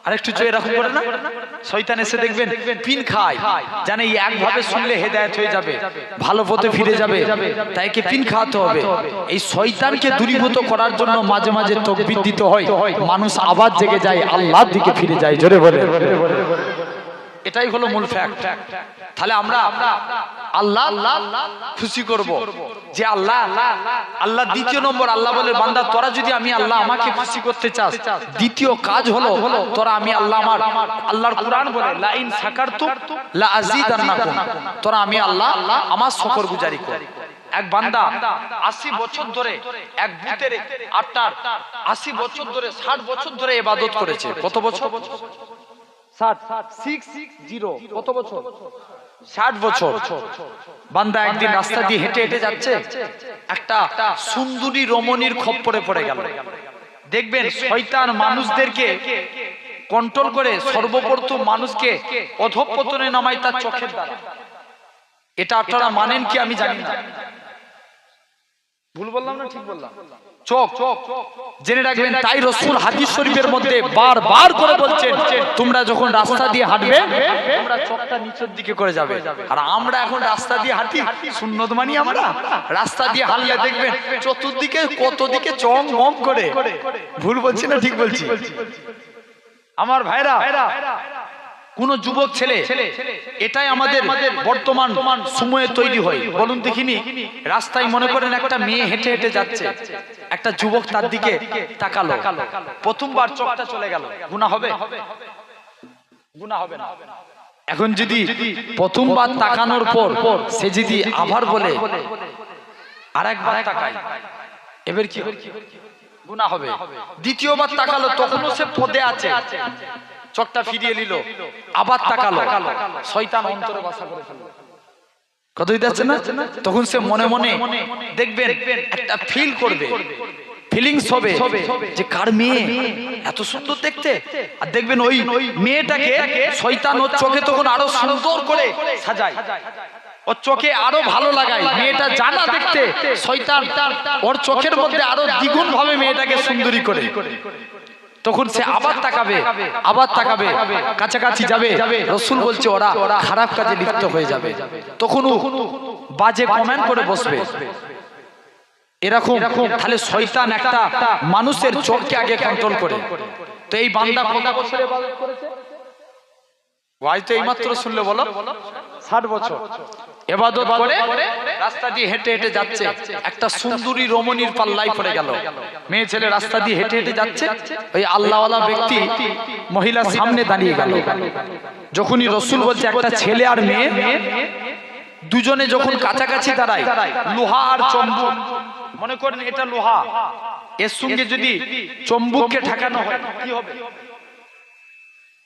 আরেকটু জয় এরকম করে না, শয়তান এসে দেখবেন পিন খায়, জানে একভাবে শুনলে হেদায়েত হয়ে যাবে, ভালো পথে ফিরে যাবে, তাই কি পিন খাওয়াতে হবে। এই শয়তানকে দূরীভূত করার জন্য মাঝে মাঝে তাকবীর দিতে হয়, মানুষ আবার জেগে যায়, আল্লাহর দিকে ফিরে যায়। জোরে বলে, এটাই হলো মূল ফ্যাক্ট। তাহলে আমরা আল্লাহ খুশি করব যে আল্লাহ আল্লাহ। দ্বিতীয় নম্বর, আল্লাহ বলে, বান্দা তোরা যদি আমি আল্লাহ আমাকে খুশি করতে চাস, দ্বিতীয় কাজ হলো তোরা আমি আল্লাহ, আমার আল্লাহর কোরআন বলে, লা ইন শাকারতুম লা আযীদান্নাকুম, তোরা আমি আল্লাহ আমার শুকরগুজারি কর। এক বান্দা 80 বছর ধরে এক ভূতের আপনার 80 বছর ধরে 60 বছর ধরে ইবাদত করেছে। কত বছর? 60 কত বছর? 60 বছর। বান্দা একদিন রাস্তা দিয়ে হেঁটে হেঁটে যাচ্ছে, একটা সুন্দরী রমণীর খপ্পরে পড়ে গেল। দেখবেন শয়তান মানুষদেরকে কন্ট্রোল করে সর্বপ্রথম মানুষকে অধঃপতনে নামায় তার চোখের দ্বারা। এটা আপনারা মানেন কি আমি জানি না, ভুল বললাম না ঠিক বললাম? চোখ জেনে রাখবেন। তাই রাসূল হাদিস শরীফের মধ্যে বারবার করে বলছেন, তোমরা যখন রাস্তা দিয়ে হাঁটবে তোমরা চোখটা নিচের দিকে করে যাবে। আর আমরা এখন রাস্তা দিয়ে হাঁটি, সুন্নত মানি আমরা। রাস্তা দিয়ে হাঁটলে দেখবেন চতুর্দিকে কত দিকে চং মং করে। ভুল বলছি না ঠিক বলছি? আমার ভাইরা, কোন যুবক ছেলে, এটাই আমাদের বর্তমান সময়ে তৈরি হয়। বলুন দেখিনি, রাস্তায় মনে করেন একটা মেয়ে হেঁটে হেঁটে যাচ্ছে, একটা যুবক তার দিকে তাকালো, প্রথমবার চোখটা চলে গেল, গুনাহ হবে? গুনাহ হবে না। এখন যদি প্রথমবার তাকানোর পর সে যদি আবার বলে আরেকবার তাকাই, এবার কি গুনাহ হবে? দ্বিতীয়বার তাকালো, তখনও সে পদে আছে, চোখটা ফিরিয়ে নিল, আবার তাকালো, শয়তান অন্তরে বাসা করে ফেলল। কত দিতে না? তখন সে মনে মনে দেখবেন একটা ফিল করবে, ফিলিংস হবে যে কার মেয়ে এত সুন্দর দেখতে। আর দেখবেন ওই মেয়েটাকে শয়তান ওর চোখে তখন আরো সুন্দর করে সাজায়, ওর চোখে আরো ভালো লাগায়। মেয়েটা জানা দেখতে, শয়তান ওর চোখের মধ্যে আরো দ্বিগুণ ভাবে মেয়েটাকে সুন্দরী করে। তখন সে আবার তাকাবে, কাছাকাছি যাবে। রাসূল বলছে ওরা খারাপ কাজে লিপ্ত হয়ে যাবে, তখন ও বাজে কমেন্ট করে বসবে। এরকম তাহলে শয়তান একটা মানুষের চোখকে আগে কন্ট্রোল করে। তো এই বান্দা কত বছর ইবাদত করেছে? হয়তো এইমাত্র শুনলে বলো 60 বছর ইবাদত করে রাস্তা দিয়ে হেঁটে হেঁটে যাচ্ছে, একটা সুন্দরী রমণীর পাল্লায় পড়ে গেল। মেয়ে ছেলে রাস্তা দিয়ে হেঁটে হেঁটে যাচ্ছে, ওই আল্লাহওয়ালা ব্যক্তি মহিলার সামনে দাঁড়িয়ে গেল। যখনই রাসূল বলছে একটা ছেলে আর মেয়ে দুজনে যখন কাছাকাছি দাঁড়ায়, লোহা আর চম্বুক, মনে করেন এটা লোহা, এর সঙ্গে যদি চম্বুককে ঠেকানো হয় কি হবে?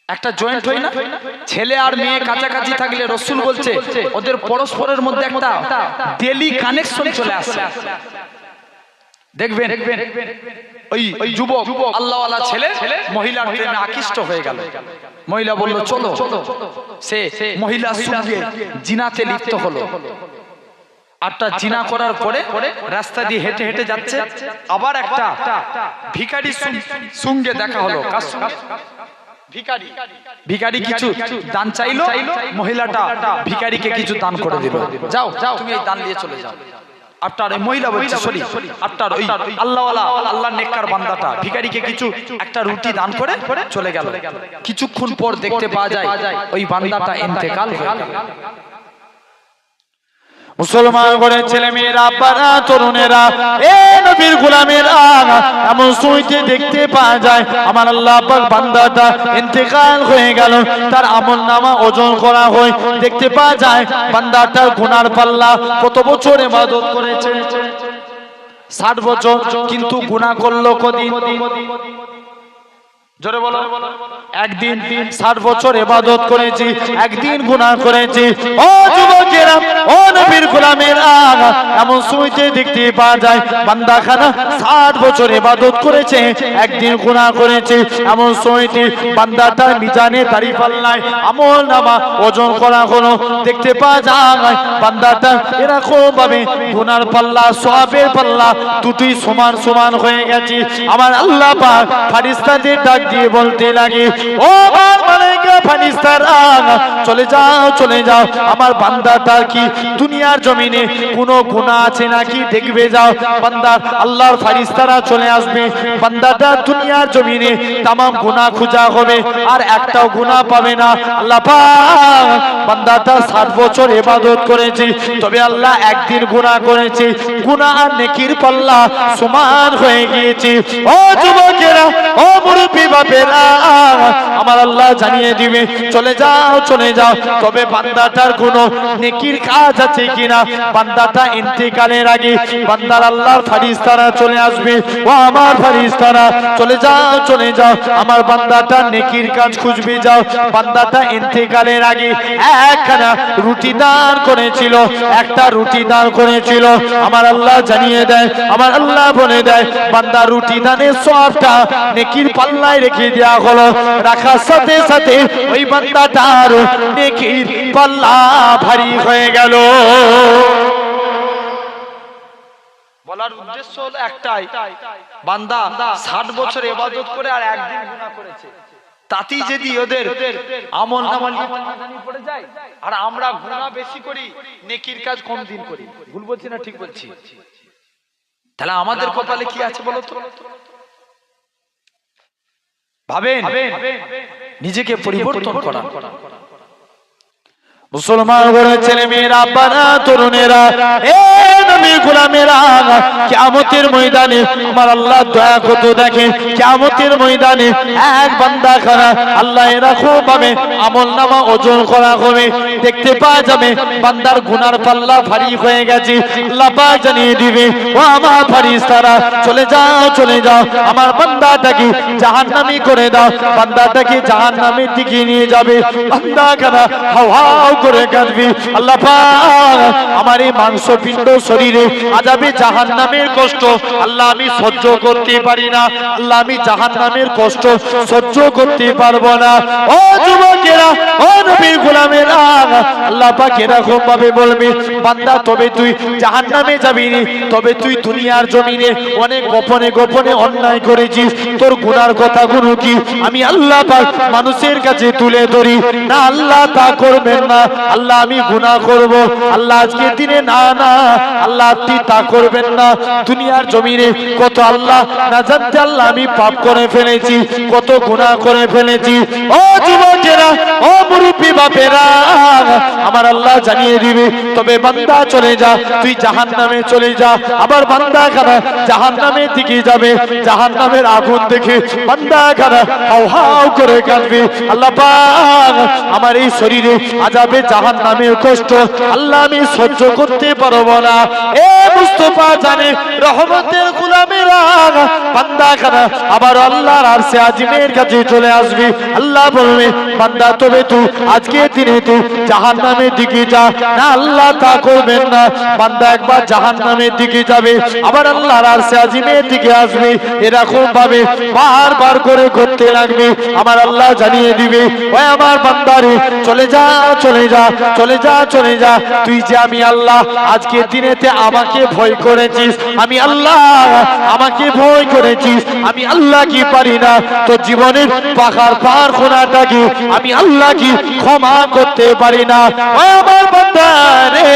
একটা জয়েন্ট হয় না? ছেলে আর মেয়ে কাছাকাছি থাকলে রাসূল বলছে ওদের পরস্পরের মধ্যে একটা ডেলি কানেকশন চলে আসে। দেখবেন ওই যুবক আল্লাহওয়ালা ছেলে মহিলার প্রেমে আকৃষ্ট হয়ে গেল। মহিলা বলল চলো, সে মহিলার সঙ্গে জিনাতে লিপ্ত হলো। আরটা জিনা করার পরে রাস্তা দিয়ে হেঁটে হেঁটে যাচ্ছে, আবার একটা ভিখারির সঙ্গে দেখা হলো। কার সঙ্গে? ভিখারি কিছু দান চাইলো, মহিলাটা ভিখারিকে কিছু দান করে দিল। যাও তুমি এই দান নিয়ে চলে যাও। আপনার ওই মহিলা বলছে সরি, আপনার ওই আল্লাহওয়ালা আল্লাহর নেককার বান্দাটা ভিখারিকে কিছু একটা রুটি দান করে চলে গেল। কিছুক্ষণ পর দেখতে পাওয়া যায় ওই বান্দাটা ইন্তেকাল হয়ে গেল। মুসলমান করে ছেলে মেয়েরা, আব্বারা, তরুণেরা, এ নবীর গোলামেরা, এমন সময়তে দেখতে পাওয়া যায় আমার আল্লাহ পাক বান্দাটা ইন্তেকাল হয়ে গেল। তার আমলনামা ওজন করা হয়, দেখতে পাওয়া যায় বান্দাটার গুনার পাল্লা কত বছর ইবাদত করেছে? 60 বছর। কিন্তু গুনাহ করলো কদিন? জোরে বলো। একদিন। 60 বছর ইবাদত করেছি, একদিন গুনাহ করেছি। ও যুবকেরা, ও নবীর গোলামেরা, এমন সময়তে দেখতে পাওয়া যায় বান্দাখানা 60 বছর ইবাদত করেছে, একদিন গুনাহ করেছে। এমন সময়তে বান্দাটা মিজানে দাঁড়িপাল্লায় আমলনামা ওজন করা হলো, দেখতে পাওয়া যায় বান্দাটা এরকম ভাবে গুনার পাল্লা সওয়াবের পাল্লা দুটোই সমান সমান হয়ে গেছে। আমার আল্লাহ পাক ফেরেশতাদের ডাক দিয়ে বলতে লাগে, ও আমার মালায়েকা ফেরেশতারা, চলে যাও চলে যাও, আমার বান্দাটার কি দুনিয়ার জমিনে কোনো গুনাহ আছে নাকি দেখবে যাও। বান্দার আল্লাহর ফেরেশতারা চলে আসবে, বান্দাটা দুনিয়ার জমিনে तमाम গুনাহ খোঁজা হবে আর একটাও গুনাহ পাবে না। আল্লাহ পাক বান্দাটা 60 বছর ইবাদত করেছে, তবে আল্লাহ একদিন গুনাহ করেছে, গুনাহ আর নেকির পাল্লা সমান হয়ে গিয়েছে। ও যুবকেরা, ও মুরব্বি বাপেরা, আমার আল্লাহ জানিয়ে দিবে চলে যাও চলে যাও, তবে বান্দাটার কোনো নেকির কাজ আছে কিনা। বান্দাটা ইন্তেকালের আগে বান্দার আল্লাহর ফেরেশতারা চলে আসবে, ও আমার ফেরেশতারা চলে যাও চলে যাও, আমার বান্দাটা নেকির কাজ খুঁজবে যাও। বান্দাটা ইন্তেকালের আগে একখানা রুটি দান করেছিল, একটা রুটি দান করেছিল। আমার আল্লাহ জানিয়ে দেয়, আমার আল্লাহ বলে দেয় বান্দা রুটি দানের সওয়াবটা নেকির পাল্লায় রেখে দেওয়া হলো। রাখার সাথে সাথে ওই বান্দাটার নেকির পাল্লা ভারী হয়ে গেল। বলার উদ্দেশ্য হলো একটাই, বান্দা 60 বছর ইবাদত করে আর একদিন গুনাহ করেছে, তাতেই যদি ওদের আমলনামা পড়ে যায়, আর আমরা গুনাহ বেশি করি, নেকির কাজ কম দিন করি। ভুল বলছি না ঠিক বলছি? তাহলে আমাদের কপালে কি আছে বলো তো? ভাবেন, নিজেকে পরিবর্তন করা। মুসলমান ঘরের ছেলে মেয়েরা, আব্বারা, তরুণেরা, এ নবীর গোলামেরা, কিয়ামতের ময়দানে আমার আল্লাহ দয়া কত দেখেন। কিয়ামতের ময়দানে এক বান্দা খানা আল্লাহ এরকম ভাবে আমলনামা ওজন করা হবে, দেখতে পাওয়া যাবে বান্দার গুনার পাল্লা ভারী হয়ে গেছে। আল্লাহ পাক জানিয়ে দিবে, ও আমার ফেরেশতারা চলে যাও চলে যাও, আমার বান্দাটাকে জাহান্নামী করে দাও। বান্দাটাকে জাহান্নামের দিকে নিয়ে যাবে, বান্দা খানা হাওয়া করে কাঁদবি, আল্লাহ পাক আমার এই মাংসপিণ্ড শরীরে আযাবে জাহান্নামের কষ্ট আল্লাহ আমি সহ্য করতে পারি না, আল্লাহ আমি জাহান্নামের কষ্ট সহ্য করতে পারবো না। ও যুবকেরা, ও নবীর গোলামেরা আল্লাহ পাক এরকম ভাবে বলবে বান্দা তবে তুই জাহান্নামে যাবি না, তবে তুই দুনিয়ার জমিনে অনেক গোপনে গোপনে অন্যায় করেছিস, তোর গুনার কথাগুলো কি আমি আল্লাহ পাক মানুষের কাছে তুলে ধরি না? আল্লাহ তা করবেন না। আল্লাহ আমি গুনাহ করব, আল্লাহ আজকে দিনে না না, আল্লাহ আপনি তা করবেন না। দুনিয়ার জমিনে কত আল্লাহ না জানতে আল্লাহ আমি পাপ করে ফেলেছি, কত গুনাহ করে ফেলেছি। ও যুবকেরা, ও মুরব্বি বাপেরা, আমার আল্লাহ জানিয়ে দিবে তবে বান্দা চলে যা, তুই জাহান্নামে চলে যা। আবার বান্দা খানা জাহান্নামের দিকে যাবে, জাহান্নামের আগুন দেখে বান্দা খানা হাউ হাউ করে কাঁদবে। আল্লাহ পাক আমার এই শরীরে আযাবে জাহান্নামের কষ্ট আল্লাহ আমি সহ্য করতে পারবো না। এ মুস্তাফা জানে রহমতের গোলামেরা বান্দা খানা আবার আল্লাহর আরশে আজিমের কাছে চলে আসবে। আল্লাহ বলবে বান্দা তবে তুই আজকে দিনে তুই জাহান্নামের দিকে যা না, আল্লাহ তা করবেন না। বান্দা একবার জাহান্নামের দিকে যাবে, আবার আল্লাহর আরশে আজিমের দিকে আসবে, এরকম ভাবে বারবার করে করতে লাগবে। আমার আল্লাহ জানিয়ে দিবে ওই আমার বান্দারে চলে যা চলে যা চলে যা চলে যা, তুই যে আমি আল্লাহ আজকে দিনেতে আমাকে ভয় করেছিস, আমি আল্লাহ আমাকে ভয় করেছিস, আমি আল্লাহ কি পারি না তোর জীবনের পাখার পার খোনাটাকে আমি আল্লাহ কি ক্ষমা করতে পারি না? ওই আমার বান্দা রে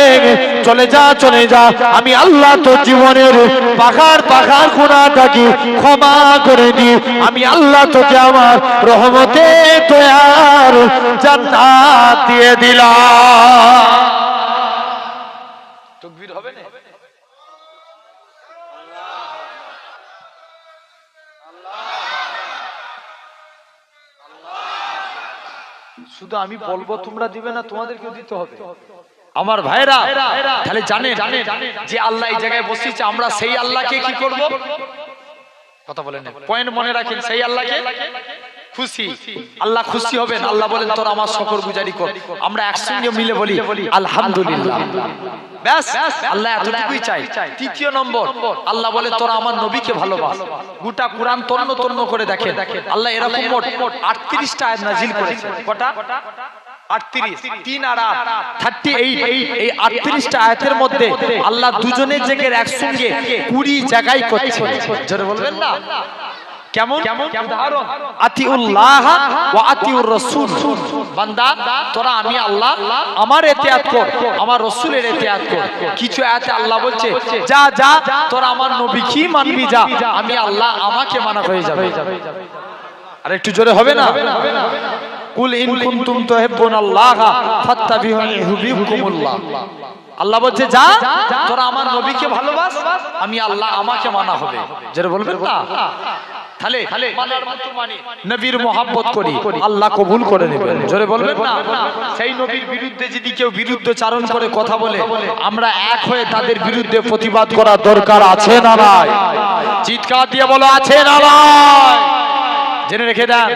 চলে যা চলে যা, আমি আল্লাহ তোর জীবনের পাখার পাখার খোনাটাকে ক্ষমা করে দি, আমি আল্লাহ তোকে আমার রহমতে দয়ার জান্নাত দিয়ে দিলাম। তাকবীর হবে না? শুধু আমি বলবো তোমরা দিবে না, তোমাদেরকেও দিতে হবে। আমার ভাইরা তাহলে জানে যে আল্লাহ এই জায়গায় বসেছে, আমরা সেই আল্লাহকে কি করব? কথা বলেন, পয়েন্ট মনে রাখেন, সেই আল্লাহকে খুশি, আল্লাহ খুশি হবেন। আল্লাহ বলেন তোর আমার শুকরগুজারি কর। আমরা একসঙ্গে মিলে বলি আলহামদুলিল্লাহ, ব্যাস আল্লাহ এতটুকুই চাই। তৃতীয় নম্বর আল্লাহ বলে তোরা আমার নবীকে ভালোবাস। গোটা কুরআন তন্ন তন্ন করে দেখেন, আল্লাহ এরকম মোট 38টা আয়াত নাজিল করেছে। কটা? 38, 3 আর 8 38। এই 38টা আয়াতের মধ্যে আল্লাহ দুজনের জিকির একসঙ্গে 20 জায়গায় করছে। জোরে বলবেন না? কেমন উদাহরণ? আতিউল্লাহ ওয়া আতিউর রাসূল। বান্দা তোরা আমি আল্লাহ আমার ইতিআত কর, আমার রাসূলের ইতিআত কর। কিছু আয়াতে আল্লাহ বলছে যা যা তোরা আমার নবীকে মানবি, যা আমি আল্লাহ আমাকে মানা হয়ে যাবে। আর একটু জোরে হবে না? কুল ইন কুনতুম তুহিব্বুনাল্লাহ ফাত্তাবিউনি ইউহিব্বুকুমুল্লাহ। আল্লাহ বলছে যা তোরা আমার নবীকে ভালোবাস, আমি আল্লাহ আমাকে মানা হবে। যারা বলবেন না তাহলে মানার মতো মানি, নবীর মহব্বত করি, আল্লাহ কবুল করে নেবেন। জোরে বলবেন না? সেই নবীর বিরুদ্ধে যদি কেউ বিরুদ্ধচারণ করে কথা বলে, আমরা এক হয়ে তাদের বিরুদ্ধে প্রতিবাদ করা দরকার আছে না নাই? চিৎকার দিয়ে বলো আছে না নাই? জেনে রেখে দেন,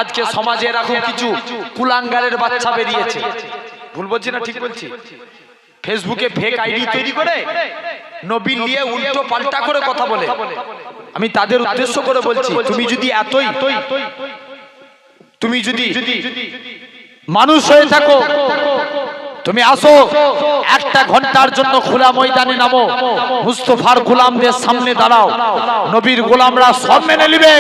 আজকে সমাজে এরকম কিছু কুলাঙ্গারের বাচ্চা বেরিয়েছে। ভুল বলছি না ঠিক বলছি? ফেসবুকে ফেক আইডি তৈরি করে নবী নিয়ে উল্টো পাল্টা করে কথা বলে। আমি তাদের উদ্দেশ্য করে বলছি, তুমি যদি মানুষ হয়ে থাকো, তুমি আসো একটা ঘন্টার জন্য খোলা ময়দানে নামো, মুস্তাফার গোলামদের সামনে দাঁড়াও। নবীর গোলামরা সব মেনে নিবে,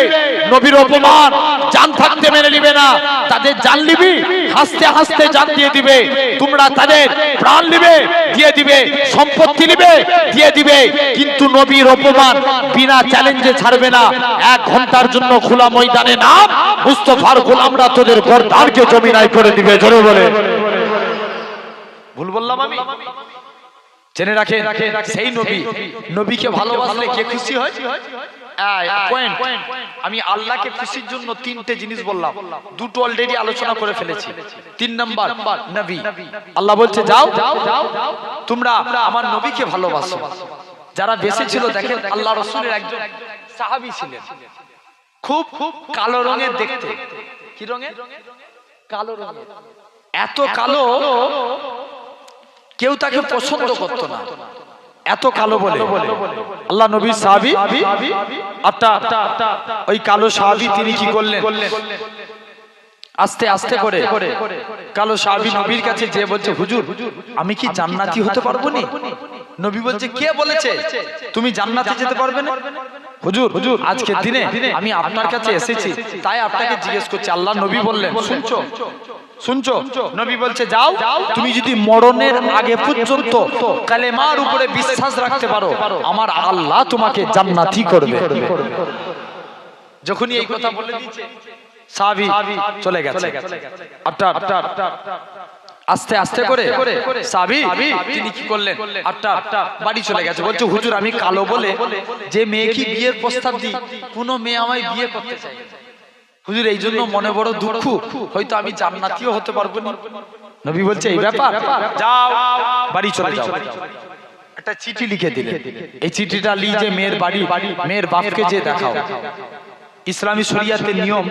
নবীর অপমান জান থাকতে মেনে নিবে না। তাদের জান নিবি, হাসতে হাসতে জান দিয়ে দিবে। তোমরা তাদের প্রাণ নিবে, দিয়ে দিবে, সম্পত্তি নিবে, দিয়ে দিবে, কিন্তু নবীর অপমান বিনা চ্যালেঞ্জে ছাড়বে না। এক ঘন্টার জন্য খোলা ময়দানে নাম, মুস্তাফার গোলামরা তোদের গর্দানকে জমিনায় করে দিবে। জোরে বলে ভুল বললাম আমি? জেনে রাখেন, সেই নবীকে ভালোবাসলে কে খুশি হয়? আমি আল্লাহকে খুশির জন্য 3টে জিনিস বললাম, 2টো অলরেডি আলোচনা করে ফেলেছি। 3 নাম্বার নবী। আল্লাহ বলছে যাও তোমরা আমার নবীকে ভালোবাসো। যারা বেঁচে ছিল দেখেন, আল্লাহ রাসূলের একজন সাহাবী ছিলেন, খুব কালো রঙের দেখতে। কি রঙের? কালো রঙের। এত কালো কেউ তাকে পছন্দ করত না, এত কালো বলে। আল্লাহ নবীর সাহাবী ওই কালো সাহাবী তিনি কি করলেন? আস্তে আস্তে করে কালো সাহাবী নবীর কাছে যে বলছে, হুজুর আমি কি জান্নাতি হতে পারবো না? নবী বলছে, কে বলেছে তুমি জান্নাতে যেতে পারবে না? হুজুর আজকের দিনে আমি আপনার কাছে এসেছি, তাই আপনাকে জিজ্ঞেস করছি। আল্লাহ নবী বললেন, শুনছো? নবী বলছে, যাও, তুমি যদি মরণের আগে পর্যন্ত কালেমার উপরে বিশ্বাস রাখতে পারো, আমার আল্লাহ তোমাকে জান্নাতি করবে। যখনই এই কথা বলে দিয়েছে, সাহাবী চলে গেছে। আপনার আস্তে আস্তে করে সাহাবী তিনি কি করলেন, আপনার বাড়ি চলে গেছে। বলছে, হুজুর আমি কালো বলে যে মেয়ে কি বিয়ের প্রস্তাব দিই, কোনো মেয়ে আমায় বিয়ে করতে চায় না। হুজুর এই জন্য মনে বড় দুঃখ, হয়তো আমি জান্নাতীও হতে পারবো না। নবী বলছে, এই ব্যাপার, যাও বাড়ি চলে যাও। একটা চিঠি লিখে দিলেন। এই চিঠিটা লিখে মেয়ের বাড়ি, মেয়ের বাপকে যে দেখাও। ইসলামী শরিয়াতের নিয়ম,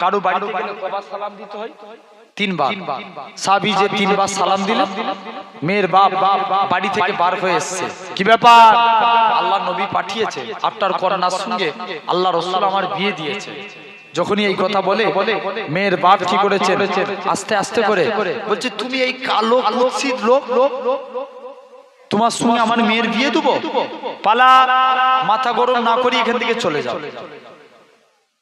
কারো বাড়িতে গেলে কবার সালাম দিতে হয়? 3 বার। সাহাবী যে 3 বার সালাম দিলেন, মেয়ের বাপ বাড়ি থেকে বার হয়ে এসেছে। কি ব্যাপার? আল্লাহ নবী পাঠিয়েছে, আপনার কন্যার সঙ্গে আল্লাহ রাসূল আমার বিয়ে দিয়েছে। যখনই এই কথা বলে মেয়ের বাপ কি করেছে, আস্তে আস্তে করে বলছে, তুমি এই কালো কুৎসিত লোক, তোমার সঙ্গে আমার মেয়ের বিয়ে দেবো? পালা, মাথা গরম না করি এখান থেকে চলে যাও।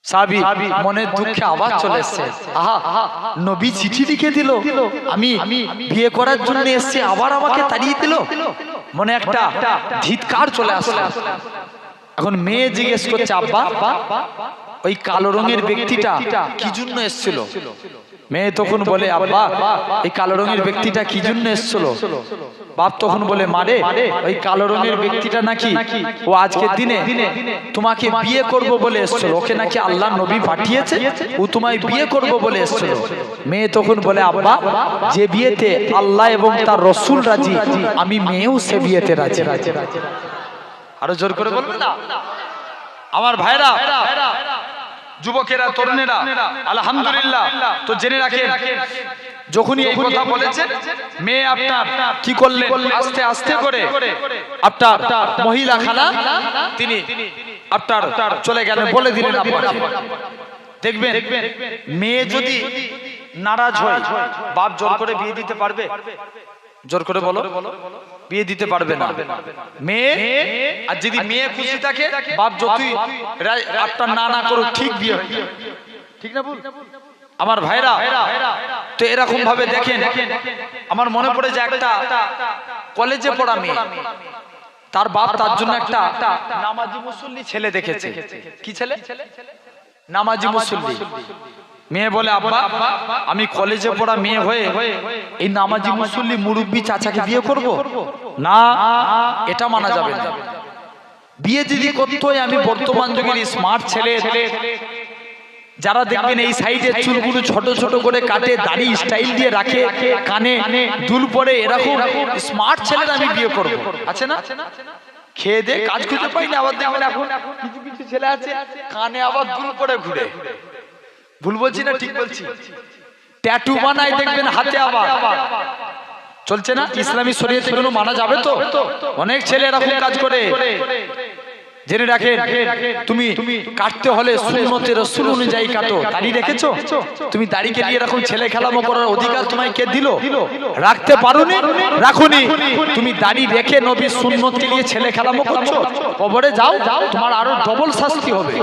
সাহাবী মনের দুঃখে আবার চলে এসেছে। আহা, নবী চিঠি লিখে দিল, আমি বিয়ে করার জন্য এসেছি, আবার আমাকে তাড়িয়ে দিল। মনে একটা ধিৎকার চলে আসলো। এখন মেয়ে জিজ্ঞেস করছে, আব্বা ওই কালো রঙের ব্যক্তিটা কি জন্য এসেছিল? মেয়ে তখন বলে, আব্বা এই কালো রঙের ব্যক্তিটা কি জন্য এসেছিল? বাপ তখন বলে, মারে ওই কালো রঙের ব্যক্তিটা নাকি ও আজকের দিনে তোমাকে বিয়ে করব বলে এসেছিল, ওকে নাকি আল্লাহ নবী পাঠিয়েছে, ও তোমায় বিয়ে করব বলে এসেছিল। মেয়ে তখন বলে, আব্বা যে বিয়েতে আল্লাহ এবং তার রাসূল রাজি, আমি মেয়েও সে বিয়েতে রাজি। আরো জোর করে বলবেন না? আমার ভাইরা, যুবকেরা, তরুণেরা, আলহামদুলিল্লাহ, তো জেনে রাখেন, যখনই এই কথা বলেছেন, মেয়ে আপনার কি করলেন, আস্তে আস্তে করে আপনার মহিলা খানা তিনি আপনার চলে গেলেন, বলে দিলেন আপনাকে। দেখবেন মেয়ে যদি নারাজ হয়, বাপ জোর করে বিয়ে দিতে পারবে? জোর করে বলো, বিয়ে দিতে পারবে না মেয়ে। আর যদি মেয়ে খুশি থাকে, বাপ যতই আপনার না করুক, ঠিক বিয়ে হয়, ঠিক না বল? আমার ভাইরা, তো এরকম ভাবে দেখেন, আমার মনে পড়ে যে একটা কলেজে পড়া মেয়ে, তার বাপ তার জন্য একটা নামাজি মুসল্লি ছেলে দেখেছে। কি ছেলে? নামাজি মুসল্লি। মেয়ে বলে, আব্বা আমি কলেজে পড়া মেয়ে হয়ে এই নামাজি মুসল্লি মুরব্বি চাচাকে বিয়ে করব না, এটা মানা যাবে না। বিয়ে যদি করতে হয়, আমি বর্তমান যুগের স্মার্ট ছেলে, যারা দেখবেন এই সাইডের চুলগুলো ছোট ছোট করে কাটে, দাড়ি স্টাইল দিয়ে রাখে, কানে দুল পরে, এরকম স্মার্ট ছেলের আমি বিয়ে করব। আছে না? খেয়ে দে কাজ খুঁজে পাই না, আবার দেখবেন এখন কিছু কিছু ছেলে আছে কানে আবার দুল পরে ঘুরে। ভুল বলছি না ঠিক বলছি? ট্যাটু বানায় দেখবেন হাতে, আবার চলছে না? ইসলামী শরীয়তে কোনো মানা যাবে তো? অনেক ছেলে এরকম কাজ করে। জেনে রাখেন, তুমি কাটতে হলে সুন্নতে রাসূল অনুযায়ী কাটো। দাড়ি রেখেছো, তুমি দাড়িকে নিয়ে এরকম ছেলে খেলামো করার অধিকার তোমায় কে দিল? রাখতে পারোনি, রাখুনি। তুমি দাড়ি রেখে নবীর সুন্নতকে নিয়ে ছেলে খেলামো করছো, কবরে যাও, তোমার আরো ডবল শাস্তি হবে।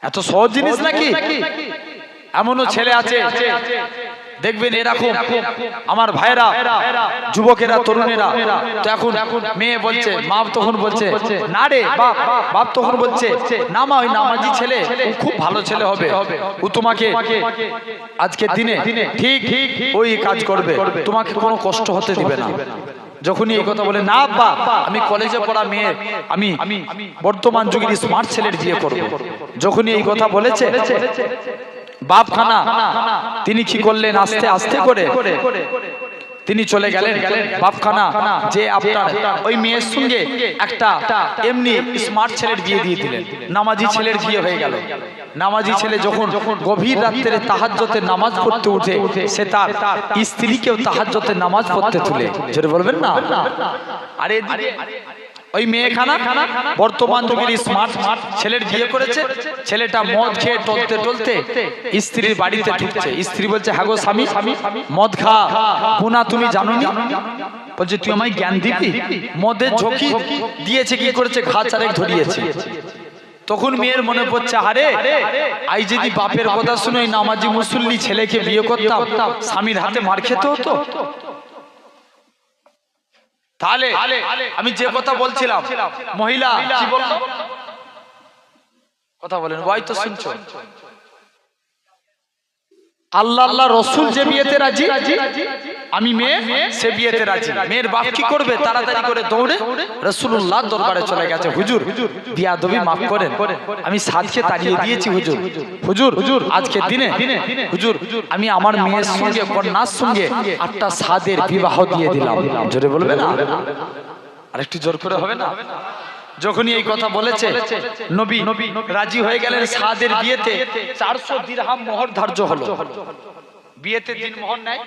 এত সহজ জিনিস নাকি? এমনও ছেলে আছে দেখবেন এরকম। আমার ভাইরা, যুবকেরা, তরুণেরা, তো এখন মেয়ে বলছে, মা তখন বলছে, না রে বাপ, বাপ তখন বলছে, না মা ওই নামাজি ছেলে খুব ভালো ছেলে হবে, ও তোমাকে আজকের দিনে ঠিক ওই কাজ করবে, তোমাকে কোনো কষ্ট হতে দিবে না। যখনই এই কথা বলে, না আব্বা আমি কলেজে পড়া মেয়ে, আমি বর্তমান যুগের স্মার্ট ছেলের বিয়ে করব। যখনই এই কথা বলেছে, বাপ খানা তিনি কি করলেন, আস্তে আস্তে করে তিনি চলে গেলেন বাপখানা, যে আপনার ওই মেয়ের সঙ্গে একটা এমনি স্মার্ট ছেলের বিয়ে দিয়ে দিলেন। নামাজি ছেলের বিয়ে হয়ে গেল। নামাজি ছেলে যখন গভীর রাত্রে তাহাজ্জুদের নামাজ পড়তে উঠে, সে তার স্ত্রীকেও তাহাজ্জুদের নামাজ পড়তে তুলে। জোরে বলবেন না? আরে ওই মেয়েখানা বর্তমান যুগের স্মার্ট ছেলের বিয়ে করেছে, ছেলেটা মদ খেয়ে টলতে টলতে স্ত্রীর বাড়িতে ঢুকছে। স্ত্রী বলছে, হ্যাঁ গো স্বামী, মদ খা গুনাহ তুমি জানো নি? বলছে, তুই আমায় জ্ঞান দিবি? মদের ঝোঁকি দিয়েছে, কি করেছে, ঘা চারেক ধরিয়েছে। তখন মেয়ের মনে পড়ছে, আরে আই যদি বাপের কথা শুনে নামাজি মুসল্লি ছেলেকে বিয়ে করতাম, স্বামীর হাতে মার খেতে হতো। তাহলে আমি যে কথা বলছিলাম, মহিলা কি বলল? কথা বলেন, ওই তো শুনছো। আল্লাহ আল্লাহ রসুল যে বিয়েতে রাজি, আমি মেয়ে সে বিয়েতে রাজি। মেয়ের বাপ কি করবে? তাড়াতাড়ি করে দৌড়ে রাসূলুল্লাহ দরবারে চলে গেছে। হুজুর, বিয়াদবি মাফ করেন, আমি সাদকে তাড়িয়ে দিয়েছি হুজুর। হুজুর, আজকের দিনে হুজুর আমি আমার মেয়ের সঙ্গে, কন্যার সঙ্গে একটা সাদের বিবাহ দিয়ে দিলাম। জোরে বলবে না? আরেকটু জোর করে হবে না? যখনই এই কথা বলেছে, নবী রাজি হয়ে গেলেন সাদের বিয়েতে। 400 দিরহাম মোহর ধার্য হলো। বিয়েতে দিন মোহর নাই।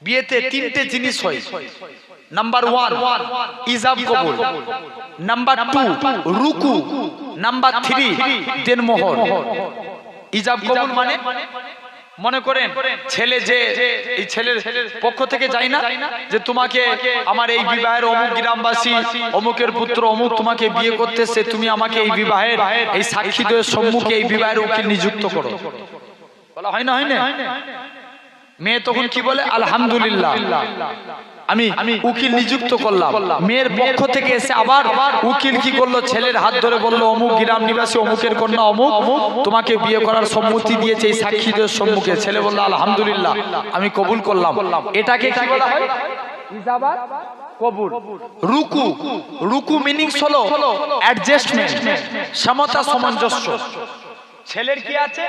বিয়েতে তিনটে জিনিস হয়। নাম্বার 1 ইজাব কবুল, নাম্বার 2 রুকু, নাম্বার 3 দিন মোহর। ইজাব কবুল মানে, মনে করেন ছেলে যে এই ছেলের পক্ষ থেকে যায় না যে তোমাকে আমার এই বিবাহের অমুক গ্রামবাসী অমুকের পুত্র অমুক তোমাকে বিয়ে করতেছে, তুমি আমাকে এই বিবাহের এই সাক্ষীদের সম্মুখে এই বিবাহের উকিল নিযুক্ত করো। বলা হয় না? হয় না? মেয়ে তখন কি বলে? আলহামদুলিল্লাহ, আমি উকিল নিযুক্ত করলাম। মেয়ের পক্ষ থেকে এসে আবার উকিল কি করলো? ছেলের হাত ধরে বললো, অমুক গ্রাম নিবাসী অমুকের কন্যা অমুক তোমাকে বিয়ে করার সম্মতি দিয়েছে এই সাক্ষীদের সম্মুখে। ছেলে বললো, আলহামদুলিল্লাহ, আমি কবুল করলাম। এটাকে কি বলা হয়? ইজাবাত কবুল। রুকু মিনিংস হলো অ্যাডজাস্টমেন্ট, সমতা সামঞ্জস্য। ছেলের কি আছে,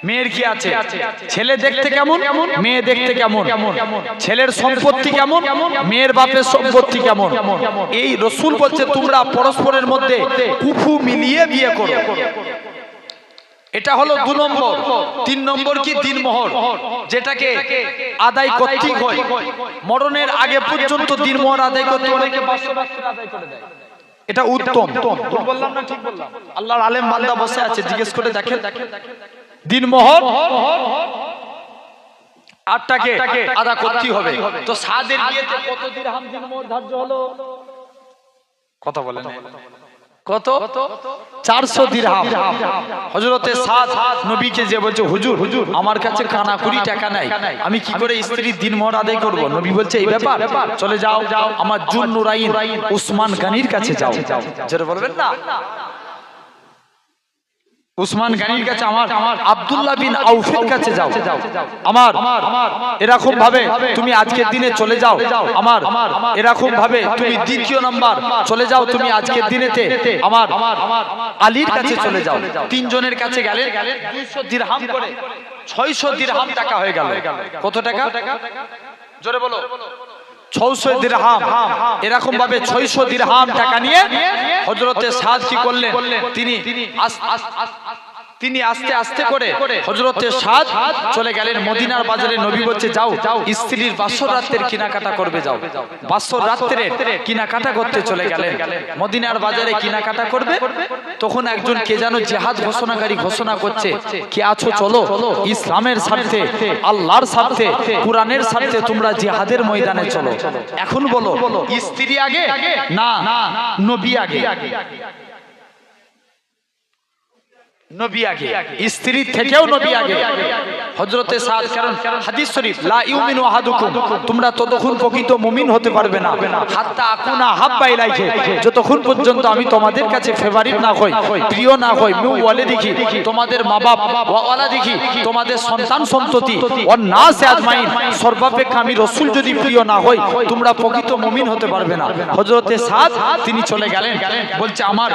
মেয়ের কি আছে? ছেলে দেখতে কেমন, মেয়ে দেখতে কেমন, ছেলের সম্পত্তি কেমন, মেয়ের বাপের সম্পত্তি কেমন। এই রাসূল বলছে তোমরা পরস্পরের মধ্যে কুফু মিলিয়ে বিয়ে করো। এটা হলো 2 নম্বর। 3 নম্বর কি? দিন মোহর, যেটাকে আদায় করতেই হয়। মরণের আগে পর্যন্ত দিন মোহর আদায় করতে অনেকে 500 আদায় করে দেয়। এটা উত্তম। ভুল বললাম না? ঠিক বললাম? আল্লাহর আলেম বান্দা বসে আছে, জিজ্ঞেস করে দেখেন। দিন মোহর 8টাকে আদা করতেই হবে। তো সাদের বিয়েতে কত দিরহাম দিন মোহর ধার্য হলো? কথা বলেন, কত? 400 দিরহাম। হযরতে সাদ নবীকে যে বলছে, হুজুর আমার কাছে কানা কুড়ি টাকা নাই, আমি কি করে স্ত্রীর দিন মোহর আদায় করব? নবী বলছে, এই ব্যাপার, চলে যাও আমার জুন নুরাইন উসমান গানির কাছে যাও। যারা বলবেন না, উসমান গানির কাছে, আমার আব্দুল্লাহ বিন আউফের কাছে যাও। আমার এরকম ভাবে তুমি আজকের দিনে চলে যাও। আমার এরকম ভাবে তুমি 2 নম্বর চলে যাও, তুমি আজকের দিনেতে আমার আলীর কাছে চলে যাও। 3 জনের কাছে গেলে 200 দিরহাম করে 600 দিরহাম টাকা হয়ে গেল। কত টাকা? জোরে বলো। 600 দিরহাম। এরকম ভাবে 600 দিরহাম টাকা নিয়ে হযরতে সাদ কি করলেন? তিনি আস্তে আস্তে করে হযরতে সাদ চলে গেলেন মদিনার বাজারে। নবী বলছে, যাও স্ত্রীর বাসর রাতের কেনাকাটা করবে, যাও বাসর রাতের কেনাকাটা করতে চলে গেলেন মদিনার বাজারে, কেনাকাটা করবে। তখন একজন কে যেন জিহাদ ঘোষণাকারী ঘোষণা করছে, কে আছো চলো ইসলামের স্বার্থে, আল্লাহর স্বার্থে, কোরআনের স্বার্থে তোমরা জিহাদের ময়দানে চলো। এখন বলো, স্ত্রী আগে না নবী আগে? নবী আগে, স্ত্রী থেকেও নবী আগে। হযরতে সাদ, কারণ হাদিস শরীফ, লা ইউমিনু আহাদুকুম, তোমরা ততক্ষণ প্রকৃত মুমিন হতে পারবে না হাত্তা আকুনা হাব্বা ইলাইহি, যতক্ষণ পর্যন্ত আমি তোমাদের কাছে ফেভারিট না হই, প্রিয় না হই, মিউ ওয়ালিদিহি, তোমাদের মা বাপ, ওয়া ওয়ালাদিহি, তোমাদের সন্তান সন্ততি, ওয়ান নাস আজমাইন, সর্বাপেক্ষা আমি রাসূল যদি প্রিয় না হই, তোমরা প্রকৃত মুমিন হতে পারবে না। হযরতে সাদ তিনি চলে গেলেন, বলছে আমার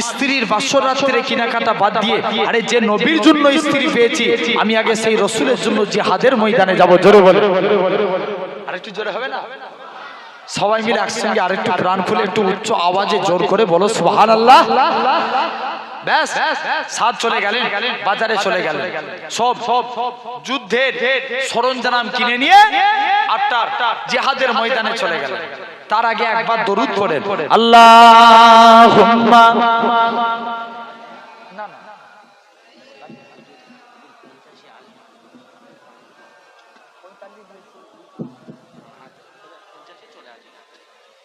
স্ত্রীর বাসর রাতের কেনাকাটা বাদ দিয়ে, আরে যে নবীর জন্য স্ত্রী পেয়েছি, আমি আগে সেই রাসূলের জন্য জিহাদের ময়দানে যাব। জোরে বলে, আরেকটু জোরে হবে না? সবাই মিলে একসঙ্গে আরেকটু প্রাণ খুলে একটু উচ্চ আওয়াজে জোর করে বলো সুবহানাল্লাহ। ব্যাস, সাদ চলে গেলেন বাজারে, চলে গেলেন সব যুদ্ধের সরঞ্জাম কিনে নিয়ে আপনার জিহাদের ময়দানে চলে গেলেন। তার আগে একবার দরুদ পড়েন। আল্লাহুম্মা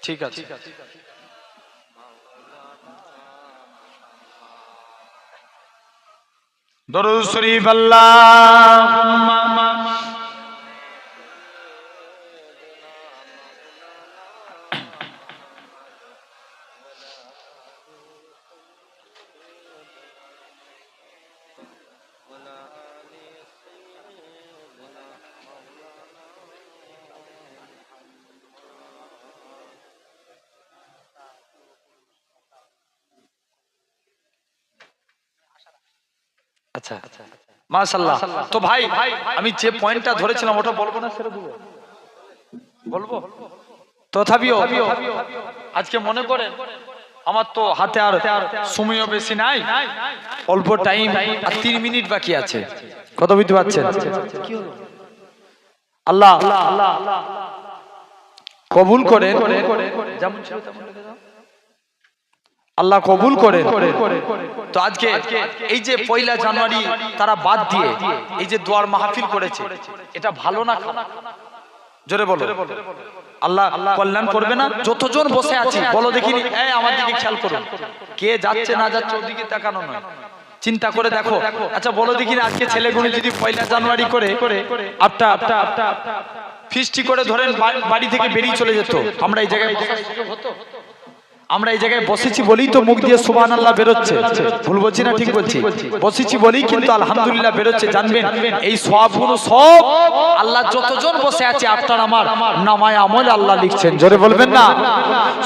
ঠিক আছে। দরুদ শরীফ আল্লাহুম্মা আচ্ছা মাশাআল্লাহ। তো ভাই আমি যে পয়েন্টটা ধরেছিলাম ওটা বলবো না, সেটা বলবো। তথাপিও আজকে মনে করেন আমার তো হাতে আর সময়ও বেশি নাই, অল্প টাইম, আর 3 মিনিট বাকি আছে। কত বুঝতে পারছেন? আল্লাহ কবুল করেন, যেমন ছিল তেমন রেখে দাও। আল্লাহ কবুল করেন। তো আজকে এই যে 1 জানুয়ারি তারা বাদ দিয়ে এই যে দোয়ার মাহফিল করেছে, এটা ভালো না খারাপ? জোরে বলো। আল্লাহ কল্যাণ করবে না? যতজন বসে আছি বলো দেখিনি, এই আমার দিকে খেয়াল করুন, কে যাচ্ছে না যাচ্ছে ওদিকে তাকানো নয়, চিন্তা করে দেখো। আচ্ছা বলো দেখিনি, আজকে ছেলেগুলো যদি 1 জানুয়ারি করে ফিস্টি করে ধরেন বাড়ি থেকে বেরিয়ে চলে যেত, আমরা এই জায়গায় বসার সুযোগ হতো? আমরা এই জায়গায় বসেছি বলেই তো মুখ দিয়ে সুবহানাল্লাহ বেরোচ্ছে। ভুল বলছি না ঠিক বলছি? বসেছি বলেই কিন্তু আলহামদুলিল্লাহ বেরোচ্ছে। জানবেন এই সওয়াবগুলো সব আল্লাহ যতজন বসে আছে আপনার আমার নামায়ে আমল আল্লাহ লিখছেন। জোরে বলবেন না?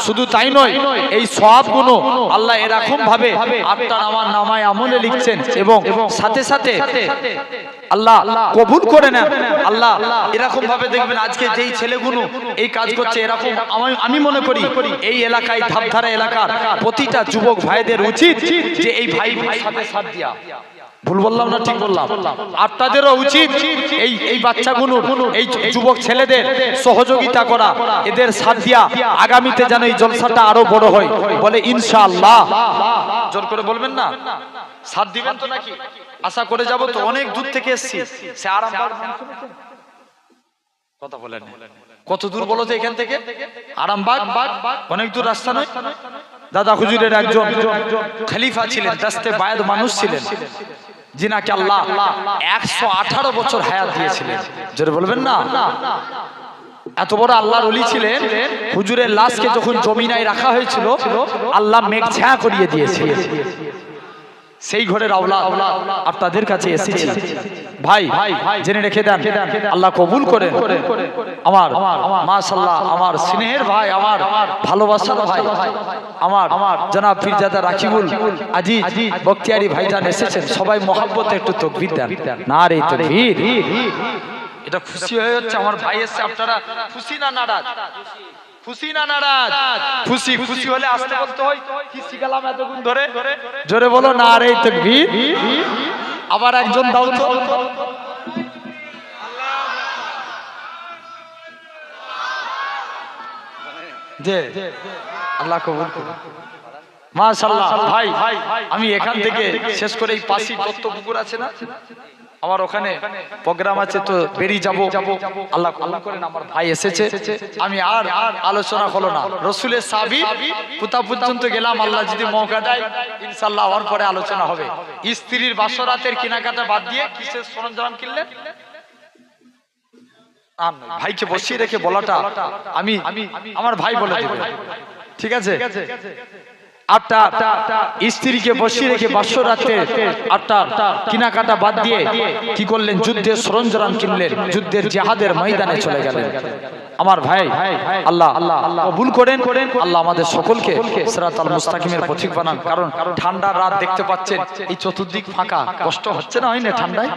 শুধু তাই নয়, এই সওয়াবগুলো আল্লাহ এরকম ভাবে আপনার আমার নামায়ে আমলে লিখছেন এবং সাথে সাথে আল্লাহ কবুল করে নেন। আল্লাহ এরকম ভাবে দেখবেন আজকে যেই ছেলেগুলো এই কাজ করছে, এরকম আমি মনে করি এই এলাকায় ধাপধারা এলাকার প্রতিটা যুবক ভাইদের উচিত যে এই ভাই সাথে সাথ দিয়া, ভুল বললাম না ঠিক বললাম? আপনাদেরও উচিত এই বাচ্চাগুলো, এই যুবক ছেলেদের সহযোগিতা করা, এদের সাথ দিয়া আগামীতে যেন এই জলসাটা আরো বড় হয়। বলে ইনশাআল্লাহ। জোর করে বলবেন না? সাথ দিবেন তো নাকি? আশা করে যাব তো, অনেক দূর থেকে এসেছি। সে আরামবাগ কথা বলেন, কত দূর বলো তো এখান থেকে? আরামবাগ অনেক দূর রাস্তা নয়। দাদা হুজুরের একজন খলিফা ছিলেন, দস্তে বায়েদ মানুষ ছিলেন, যিনাকে আল্লাহ 118 বছর হায়াত দিয়েছিলেন। জোরে বলবেন না? এত বড় আল্লাহর ওলি ছিলেন। হুজুরের লাশকে যখন জমিনায় রাখা হয়েছিল, আল্লাহ মেঘ ছায়া করিয়ে দিয়েছিলেন। সেই ঘরের আওলাদ আপনাদের কাছে এসেছি। ভাই জেনে রেখে দেন, আল্লাহ কবুল করেন। আমার মাশাআল্লাহ, আমার স্নেহের ভাই, আমার ভালোবাসার ভাই, আমার জনাব পীরজাদা রাকিবুল আজিজ বখতিয়ারি ভাইজান এসেছেন। সবাই মহব্বতে একটু তাকবীর দেন। নারে তাকবীর। এটা খুশি হয়ে যাচ্ছে আমার ভাই এসে। আপনারা খুশি না নারাজ? খুশি না নারাজ? খুশি। খুশি হলে আসতে বলতে হয়, কি শিখালাম এতক্ষণ ধরে? জোরে বলো নারে তাকবীর। আবার একজন দাও তো। যে আল্লাহ কবুল করুন। মাশাআল্লাহ। ভাই আমি এখান থেকে শেষ করে এই পাশে দত্তপুকুর আছে না, আমার ওখানে প্রোগ্রাম আছে, তো বেরিয়ে যাব। আল্লাহ কবুল করেন। আমার ভাই এসেছে, আমি আর আলোচনা হলো না। রসুলের সাহাবী কোথা পর্যন্ত গেলাম, আল্লাহ যদি মৌকা দেয় ইনশাআল্লাহ ওর পরে আলোচনা হবে। স্ত্রীর বাসরাতের কেনাকাটা বাদ দিয়ে কিসের সরঞ্জাম কিনলেন? ভাইকে বসিয়ে রেখে বলাটা আমি আমার ভাই বলে দেবে, ঠিক আছে? আপনার স্ত্রীকে বসিয়ে রেখে বাসরাতে আপনার কেনাকাটা বাদ দিয়ে কি করলেন? যুদ্ধের সরঞ্জাম কিনলেন, যুদ্ধের জিহাদের ময়দানে চলে গেলেন। আমার ভাই আল্লাহ কবুল করেন। আল্লাহ আমাদের সকলকে সিরাতাল মুস্তাকিমের পথিক বানান। কারণ ঠান্ডার রাত দেখতে পাচ্ছেন, এই চতুর্দিক ফাঁকা, কষ্ট হচ্ছে না? হয় না ঠান্ডায়?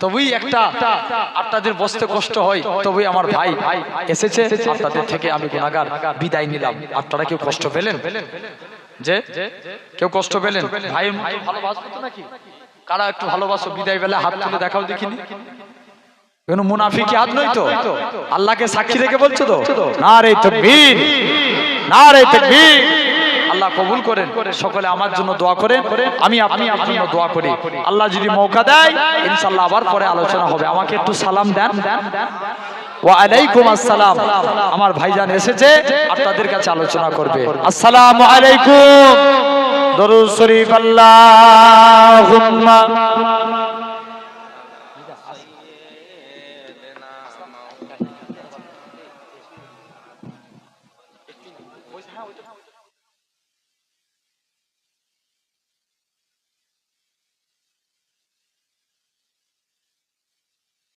তবেই একটা আপনাদের বসতে কষ্ট হয়। তবেই আমার ভাই এসেছে, আপনাদের থেকে আমি গুনাহগার বিদায় নিলাম। আপনারা কেউ কষ্ট পেলেন? যে কেউ কষ্ট পেলেন? ভাই ভালোবাসতো তো নাকি? কারা একটু ভালোবাসো? বিদায় বেলা হাত তুলে দেখাও দেখিনি। মুনাফিকি হাত নয় তো? আল্লাহকে সাক্ষী রেখে বলছো তো? নারে তাকবীর। নারে তাকবীর। আল্লাহ কবুল করেন। সকলে আমার জন্য দোয়া করেন, আমি আপনার জন্য দোয়া করি। আল্লাহ যদি মৌকা দেয় ইনশাআল্লাহ আবার পরে আলোচনা হবে। আমাকে একটু সালাম দেন। ওয়া আলাইকুম আসসালাম। আমার ভাইজান এসেছে আপনাদের কাছে আলোচনা করবে। আসসালামু আলাইকুম। দরুদ শরীফ আল্লাহুম্মা